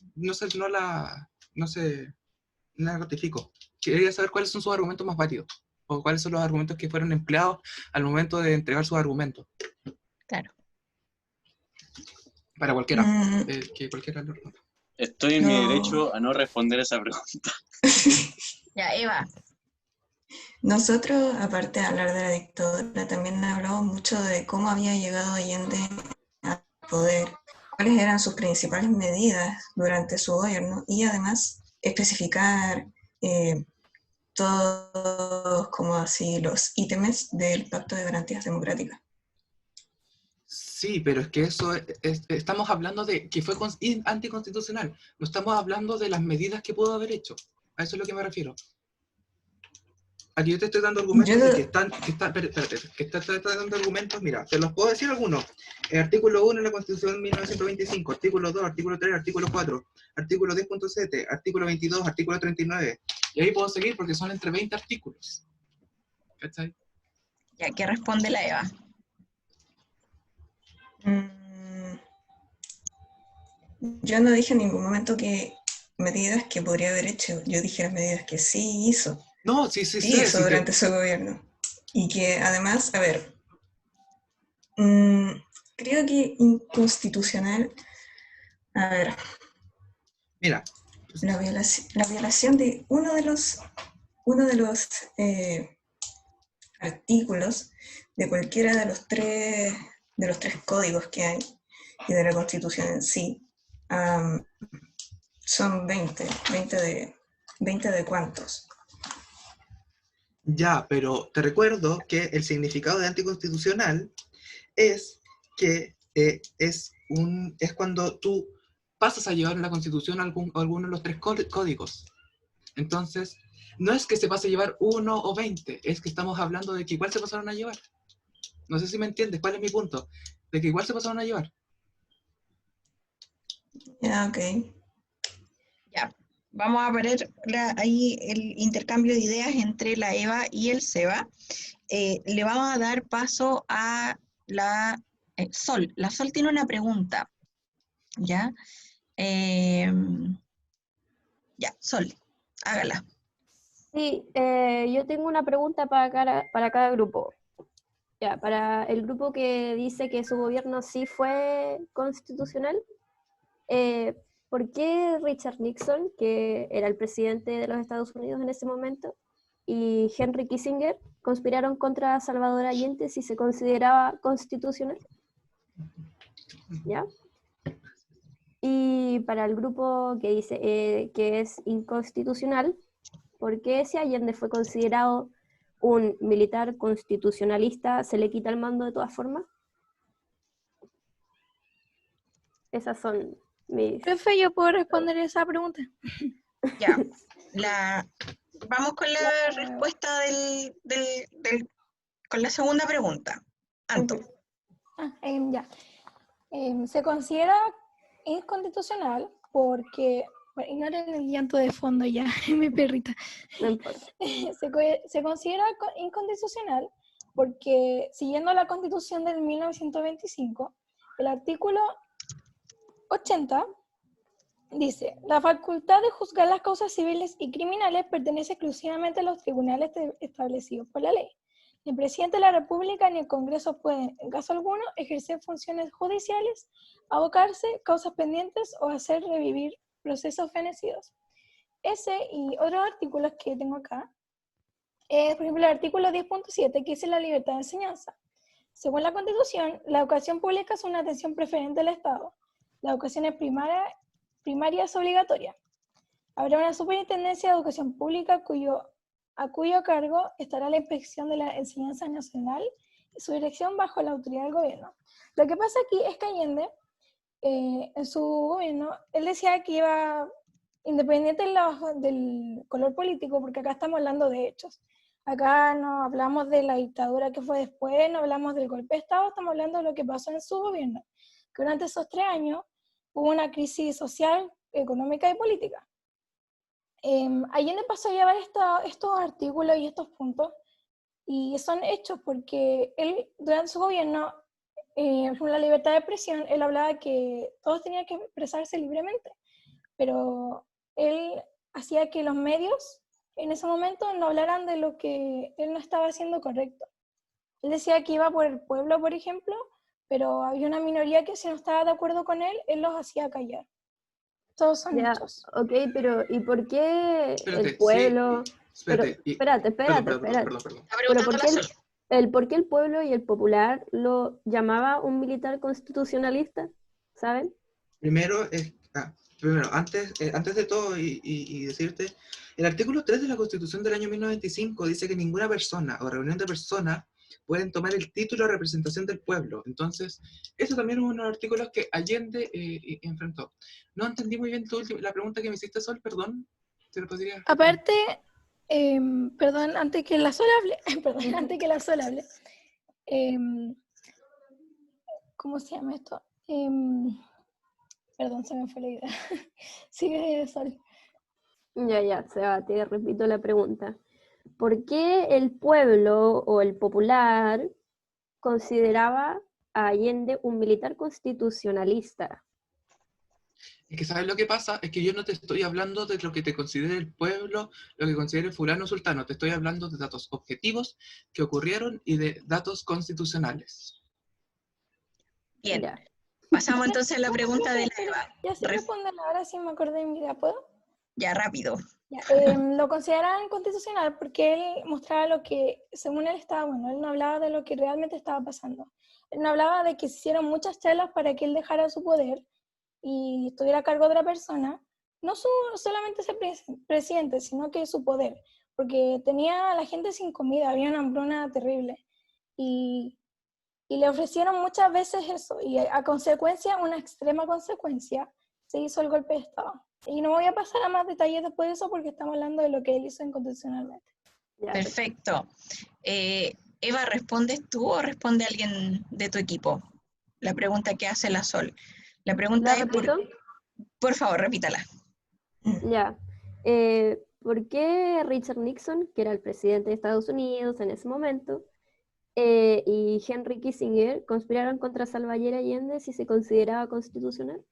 la ratifico. Quería saber cuáles son sus argumentos más válidos, o cuáles son los argumentos que fueron empleados al momento de entregar sus argumentos. Claro. Para cualquiera, que cualquiera lo responda. Estoy en mi derecho a no responder esa pregunta. Ya, Eva. Nosotros, aparte de hablar de la dictadura, también hablamos mucho de cómo había llegado Allende al poder, cuáles eran sus principales medidas durante su gobierno y además especificar todos como así los ítems del Pacto de Garantías Democráticas. Sí, pero es que eso estamos hablando de que fue anticonstitucional, no estamos hablando de las medidas que pudo haber hecho, a eso es lo que me refiero. Aquí yo te estoy dando argumentos que está dando argumentos, mira, te los puedo decir algunos. El artículo 1 de la Constitución de 1925, artículo 2, artículo 3, artículo 4, artículo 10.7, artículo 22, artículo 39, y ahí puedo seguir porque son entre 20 artículos. ¿Cachai? Ya, ¿qué responde la Eva? Yo no dije en ningún momento que medidas que podría haber hecho, yo dije las medidas que sí hizo. No, sí hizo durante su gobierno. Y que además, a ver, creo que inconstitucional, a ver, mira, la violación de uno de los artículos de cualquiera de los tres códigos que hay y de la Constitución en sí, son 20 de cuántos. Ya, pero te recuerdo que el significado de anticonstitucional es que es cuando tú pasas a llevar en la Constitución alguno de los 3 códigos. Entonces, no es que se pase a llevar 1 o 20, es que estamos hablando de que igual se pasaron a llevar. No sé si me entiendes, ¿cuál es mi punto? De que igual se pasaron a llevar. Ya, ok. Ya, vamos a ver ahí el intercambio de ideas entre la Eva y el Seba. Le vamos a dar paso a la Sol. La Sol tiene una pregunta. ¿Ya? Ya, Sol, hágala. Sí, yo tengo una pregunta para cada grupo. Ya, para el grupo que dice que su gobierno sí fue constitucional, ¿por qué Richard Nixon, que era el presidente de los Estados Unidos en ese momento, y Henry Kissinger conspiraron contra Salvador Allende si se consideraba constitucional. ¿Ya? Y para el grupo que dice que es inconstitucional, ¿por qué si Allende fue considerado un militar constitucionalista se le quita el mando de todas formas? Esas son mis... Profe, ¿yo puedo responder esa pregunta? Ya, vamos con la respuesta con la segunda pregunta. Anto. Ya. Se considera inconstitucional porque, bueno, ignoren el llanto de fondo ya, mi perrita. No importa. Se considera inconstitucional porque, siguiendo la Constitución del 1925, el artículo 80 dice: la facultad de juzgar las causas civiles y criminales pertenece exclusivamente a los tribunales establecidos por la ley. Ni el presidente de la República ni el Congreso pueden, en caso alguno, ejercer funciones judiciales, abocarse causas pendientes o hacer revivir procesos fenecidos. Ese y otros artículos que tengo acá, por ejemplo, el artículo 10.7, que dice la libertad de enseñanza. Según la Constitución, la educación pública es una atención preferente del Estado. La educación es primaria es obligatoria. Habrá una superintendencia de educación pública a cuyo cargo estará la inspección de la enseñanza nacional y su dirección bajo la autoridad del gobierno. Lo que pasa aquí es que Allende, en su gobierno, él decía que iba, independiente del color político, porque acá estamos hablando de hechos. Acá no hablamos de la dictadura que fue después, no hablamos del golpe de Estado, estamos hablando de lo que pasó en su gobierno. Que durante esos 3 años hubo una crisis social, económica y política. Allende pasó a llevar estos artículos y estos puntos, y son hechos porque él, durante su gobierno, con la libertad de expresión, él hablaba que todos tenían que expresarse libremente, pero él hacía que los medios en ese momento no hablaran de lo que él no estaba haciendo correcto. Él decía que iba por el pueblo, por ejemplo, pero había una minoría que si no estaba de acuerdo con él los hacía callar. Todos son Ya, hechos. ok, pero ¿y por qué Espérate, el pueblo... sí, espérate. Espérate. Perdón. Pero ¿por qué el pueblo y el popular lo llamaba un militar constitucionalista? ¿Saben? Primero, antes de todo y decirte, el artículo 3 de la Constitución del año 1925 dice que ninguna persona o reunión de personas pueden tomar el título de representación del pueblo. Entonces, eso también es uno de los artículos que Allende enfrentó. No entendí muy bien la pregunta que me hiciste, Sol, perdón. ¿Te lo podría? Aparte, perdón, antes que la Sol hable, ¿cómo se llama esto? Perdón, se me fue la idea. Sigue, Sol. Ya, Seba, te repito la pregunta. ¿Por qué el pueblo o el popular consideraba a Allende un militar constitucionalista? Es que ¿sabes lo que pasa? Es que yo no te estoy hablando de lo que te considere el pueblo, lo que considere fulano sultano, te estoy hablando de datos objetivos que ocurrieron y de datos constitucionales. Bien, pasamos entonces a la pregunta de la Eva. Ya sí responden, ahora sí me acordé de mi idea, ¿puedo? Ya, rápido. Ya, lo consideraban inconstitucional porque él mostraba lo que, según él estaba bueno, él no hablaba de lo que realmente estaba pasando. Él no hablaba de que se hicieron muchas charlas para que él dejara su poder y estuviera a cargo de otra persona, no solamente ser presidente, sino que su poder, porque tenía a la gente sin comida, había una hambruna terrible, y le ofrecieron muchas veces eso, y a consecuencia, una extrema consecuencia, se hizo el golpe de Estado. Y no voy a pasar a más detalles después de eso, porque estamos hablando de lo que él hizo inconstitucionalmente. Perfecto. Eva, ¿respondes tú o responde alguien de tu equipo? La pregunta que hace la Sol. La pregunta es, por favor, repítala. Ya. ¿Por qué Richard Nixon, que era el presidente de Estados Unidos en ese momento, y Henry Kissinger conspiraron contra Salvador Allende si se consideraba constitucional?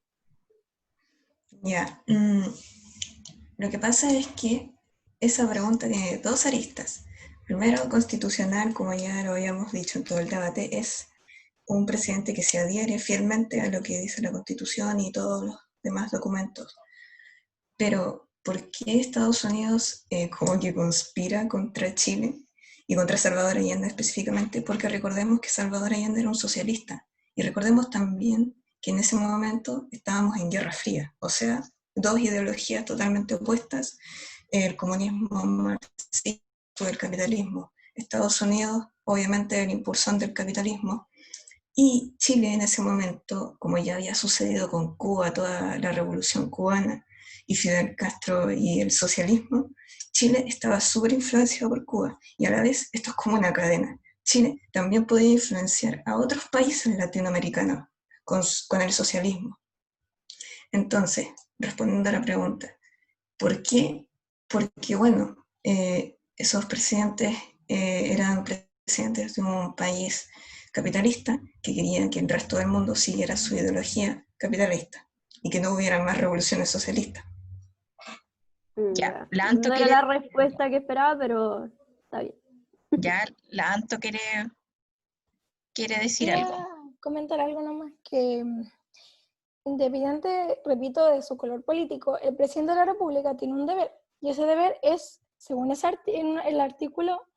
Ya. Lo que pasa es que esa pregunta tiene 2 aristas. Primero, constitucional, como ya lo habíamos dicho en todo el debate, es un presidente que se adhiere fielmente a lo que dice la Constitución y todos los demás documentos. Pero por qué Estados Unidos como que conspira contra Chile y contra Salvador Allende específicamente, porque recordemos que Salvador Allende era un socialista, y recordemos también que en ese momento estábamos en Guerra Fría, o sea, dos ideologías totalmente opuestas, el comunismo marxista y el capitalismo. Estados Unidos, obviamente, el impulsor del capitalismo, y Chile en ese momento, como ya había sucedido con Cuba, toda la revolución cubana, y Fidel Castro y el socialismo, Chile estaba súper influenciado por Cuba, y a la vez esto es como una cadena. Chile también podía influenciar a otros países latinoamericanos con el socialismo. Entonces, respondiendo a la pregunta, ¿por qué? Porque, bueno, esos presidentes eran presidentes de un país capitalista que querían que el resto del mundo siguiera su ideología capitalista y que no hubiera más revoluciones socialistas. Ya, la No Anto era quiere, la respuesta que esperaba, pero está bien. ya, la Anto quiere decir algo. Quería comentar algo nomás, que independiente, repito, de su color político, el presidente de la República tiene un deber, y ese deber es, según el artículo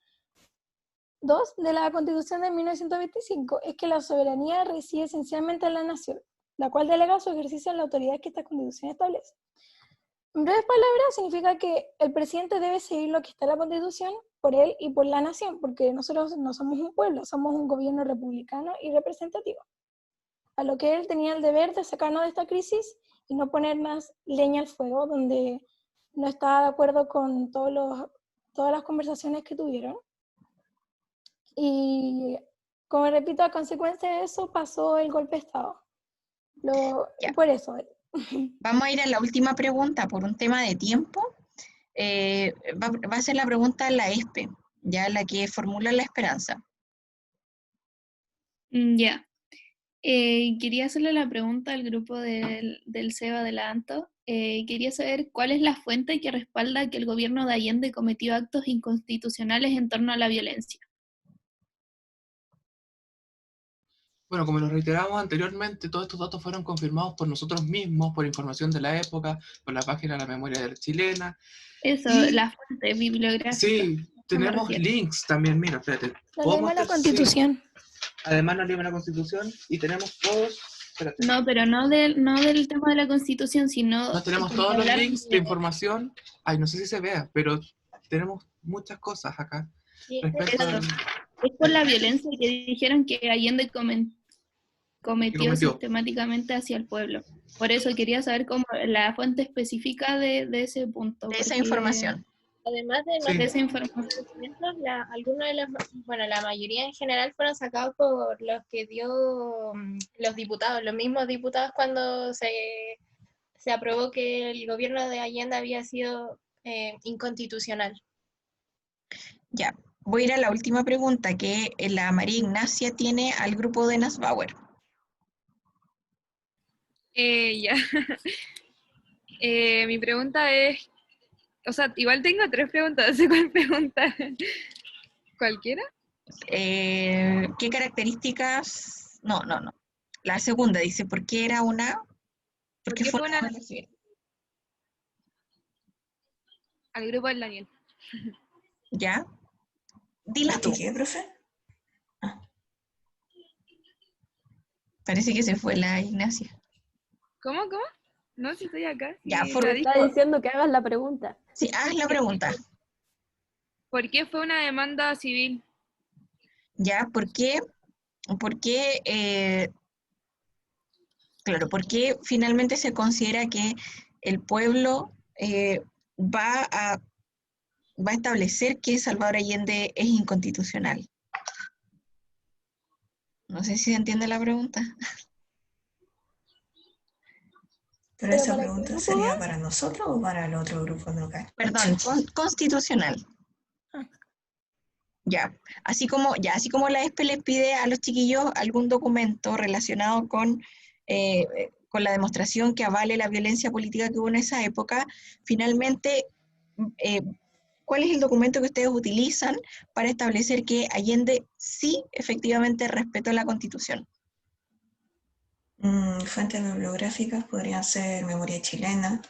2 de la Constitución de 1925, es que la soberanía reside esencialmente en la nación, la cual delega su ejercicio en la autoridad que esta Constitución establece. En breves palabras, significa que el presidente debe seguir lo que está en la Constitución por él y por la nación, porque nosotros no somos un pueblo, somos un gobierno republicano y representativo. A lo que él tenía el deber de sacarnos de esta crisis y no poner más leña al fuego, donde no estaba de acuerdo con todas las conversaciones que tuvieron. Y, como repito, a consecuencia de eso pasó el golpe de Estado. Por eso. Vamos a ir a la última pregunta por un tema de tiempo. Va a ser la pregunta de la ESPE, ya la que formula la Esperanza. Ya. Quería hacerle la pregunta al grupo del SEBA de la ANTO. Quería saber cuál es la fuente que respalda que el gobierno de Allende cometió actos inconstitucionales en torno a la violencia. Bueno, como lo reiteramos anteriormente, todos estos datos fueron confirmados por nosotros mismos, por información de la época, por la página de la memoria chilena. Eso, la fuente bibliográfica. Sí, tenemos links también, mira, espérate. Leemos la Constitución. Además nos leemos la Constitución y tenemos todos... Espérate. No, pero no del tema de la Constitución, sino... Nos tenemos todos los links de información. Ay, no sé si se vea, pero tenemos muchas cosas acá. Sí, respecto al... Es por la violencia que dijeron que Allende cometió sistemáticamente hacia el pueblo. Por eso quería saber cómo la fuente específica de ese punto. De esa información. Además de esa información, la mayoría en general fueron sacados por los que dio los diputados, los mismos diputados cuando se aprobó que el gobierno de Allende había sido inconstitucional. Ya, voy a ir a la última pregunta que la María Ignacia tiene al grupo de Nasbauer. Ya. Mi pregunta es, o sea, igual tengo 3 preguntas, no sé cuál pregunta. ¿Cualquiera? ¿Qué características? No. La segunda dice, ¿por qué era una? ¿Por qué fue una? Al grupo del Daniel. ¿Ya? Dila tú. ¿Qué, profe? Parece que se fue la Ignacia. ¿Cómo? No, si estoy acá. Sí, Ya, Está diciendo que hagas la pregunta. Sí, haz la pregunta. ¿Por qué fue una demanda civil? Ya, ¿por qué finalmente se considera que el pueblo va a establecer que Salvador Allende es inconstitucional? No sé si se entiende la pregunta. ¿Pero esa pregunta sería para nosotros o para el otro grupo local? Perdón, constitucional. Ya, así como la ESPE les pide a los chiquillos algún documento relacionado con la demostración que avale la violencia política que hubo en esa época, finalmente, ¿cuál es el documento que ustedes utilizan para establecer que Allende sí efectivamente respetó la Constitución? Fuentes bibliográficas podrían ser memoria chilena,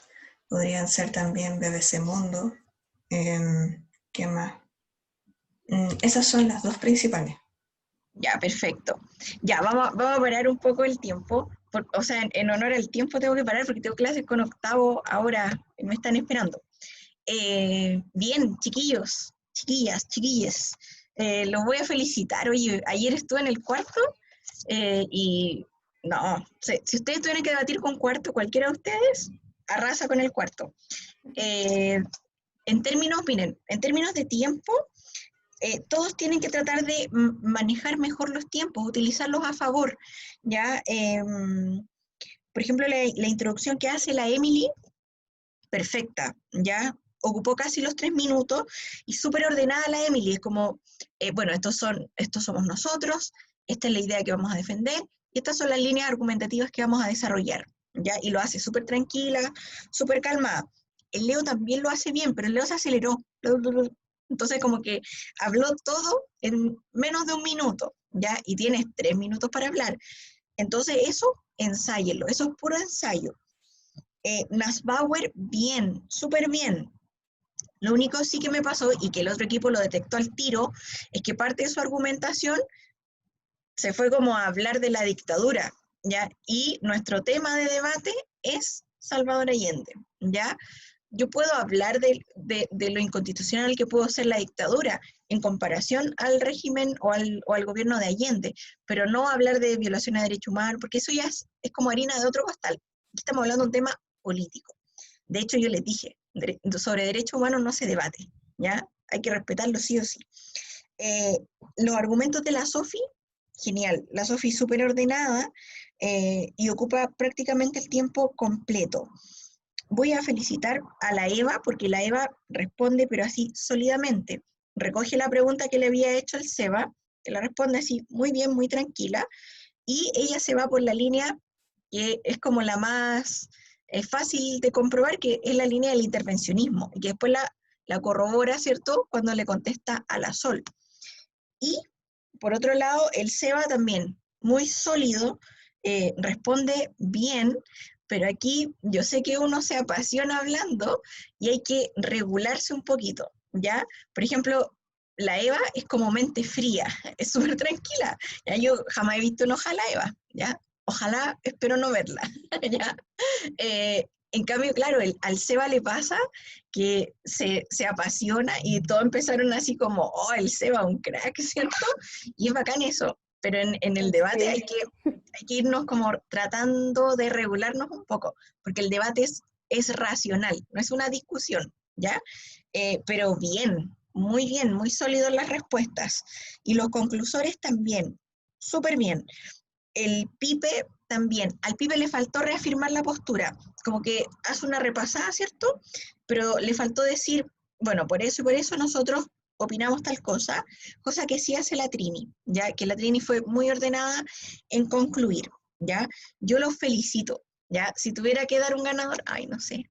podrían ser también BBC Mundo. ¿Qué más? Esas son las dos principales. Ya, perfecto. Ya, vamos a parar un poco el tiempo. O sea, en honor al tiempo tengo que parar porque tengo clases con octavo ahora, me están esperando. Bien, chiquillos, chiquillas, chiquilles, los voy a felicitar. Oye, ayer estuve en el cuarto y no, si ustedes tuvieran que debatir con cuarto, cualquiera de ustedes, arrasa con el cuarto. En términos, miren, en términos de tiempo, todos tienen que tratar de manejar mejor los tiempos, utilizarlos a favor, ¿ya? Por ejemplo, la introducción que hace la Emily, perfecta, ¿ya? Ocupó casi los 3 minutos y súper ordenada la Emily, es como, bueno, estos somos nosotros, esta es la idea que vamos a defender, y estas son las líneas argumentativas que vamos a desarrollar, ¿ya? Y lo hace súper tranquila, súper calmada. El Leo también lo hace bien, pero el Leo se aceleró. Entonces como que habló todo en menos de 1 minuto, ¿ya? Y tienes 3 minutos para hablar. Entonces eso, ensáyenlo, eso es puro ensayo. Nussbauer, bien, súper bien. Lo único sí que me pasó, y que el otro equipo lo detectó al tiro, es que parte de su argumentación se fue como a hablar de la dictadura, ¿ya? Y nuestro tema de debate es Salvador Allende, ¿ya? Yo puedo hablar de lo inconstitucional que pudo ser la dictadura en comparación al régimen o al gobierno de Allende, pero no hablar de violación a derechos humanos, porque eso ya es como harina de otro costal. Aquí estamos hablando de un tema político. De hecho, yo les dije, sobre derechos humanos no se debate, ¿ya? Hay que respetarlo sí o sí. Los argumentos de la Sofi, genial. La Sofi súper ordenada y ocupa prácticamente el tiempo completo. Voy a felicitar a la Eva, porque la Eva responde, pero así sólidamente. Recoge la pregunta que le había hecho el Seba, que la responde así muy bien, muy tranquila, y ella se va por la línea que es como la más fácil de comprobar, que es la línea del intervencionismo, y que después la corrobora, ¿cierto?, cuando le contesta a la Sol. Y, por otro lado, el Seba también, muy sólido, responde bien, pero aquí yo sé que uno se apasiona hablando y hay que regularse un poquito, ¿ya? Por ejemplo, la Eva es como mente fría, es súper tranquila. ¿Ya? Yo jamás he visto enojar a la Eva, ¿ya? Ojalá, espero no verla, ¿ya? En cambio, claro, al Seba le pasa que se apasiona y todos empezaron así como, oh, el Seba, un crack, ¿cierto? Y es bacán eso, pero en el debate hay que irnos como tratando de regularnos un poco, porque el debate es racional, no es una discusión, ¿ya? Pero bien, muy sólidos las respuestas. Y los conclusores también, súper bien. El Pipe también, al Pipe le faltó reafirmar la postura, como que hace una repasada, ¿cierto? Pero le faltó decir, bueno, por eso y por eso nosotros opinamos tal cosa que sí hace la Trini, ya que la Trini fue muy ordenada en concluir, ¿ya? Yo los felicito, ¿ya? Si tuviera que dar un ganador, ay, no sé,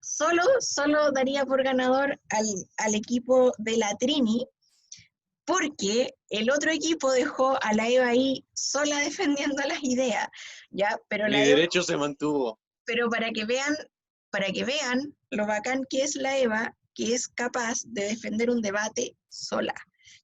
solo daría por ganador al equipo de la Trini, porque el otro equipo dejó a la Eva ahí sola defendiendo las ideas, ¿ya? Pero Mi la Eva, derecho se mantuvo. pero para que vean lo bacán que es la Eva, que es capaz de defender un debate sola,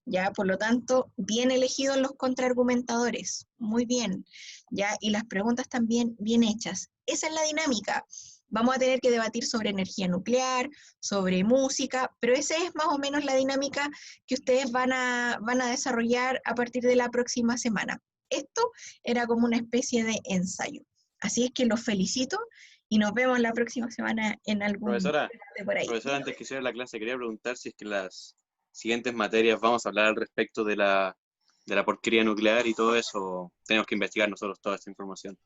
¿ya? Por lo tanto, bien elegidos los contraargumentadores, muy bien, ¿ya? Y las preguntas también bien hechas. Esa es la dinámica. Vamos a tener que debatir sobre energía nuclear, sobre música, pero esa es más o menos la dinámica que ustedes van a desarrollar a partir de la próxima semana. Esto era como una especie de ensayo. Así es que los felicito y nos vemos la próxima semana en algún Profesora, de por ahí. profesora, antes que cierre la clase, quería preguntar si es que en las siguientes materias vamos a hablar al respecto de la porquería nuclear y todo eso. Tenemos que investigar nosotros toda esta información.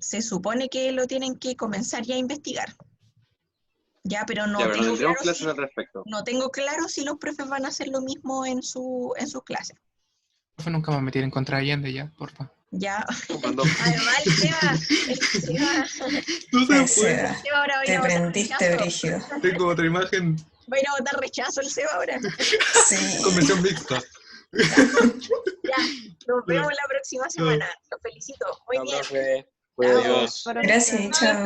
Se supone que lo tienen que comenzar ya a investigar. Ya, pero no Ya, pero no tengo tendremos claro clases al respecto. no tengo claro si los profes van a hacer lo mismo en sus clases. Profe, nunca más me tienen contra Allende ya, porfa. Ya. Cuando Además, el Seba, No se El Seba, Seba ahora va a ir te a votar prendiste, rechazo. brígido. Tengo otra imagen. Va a ir a votar rechazo el Seba ahora. Sí. Convención mixta. Ya, nos vemos la próxima semana. Los felicito. Muy No, bien. profe. Chao. Adiós. Gracias, chao.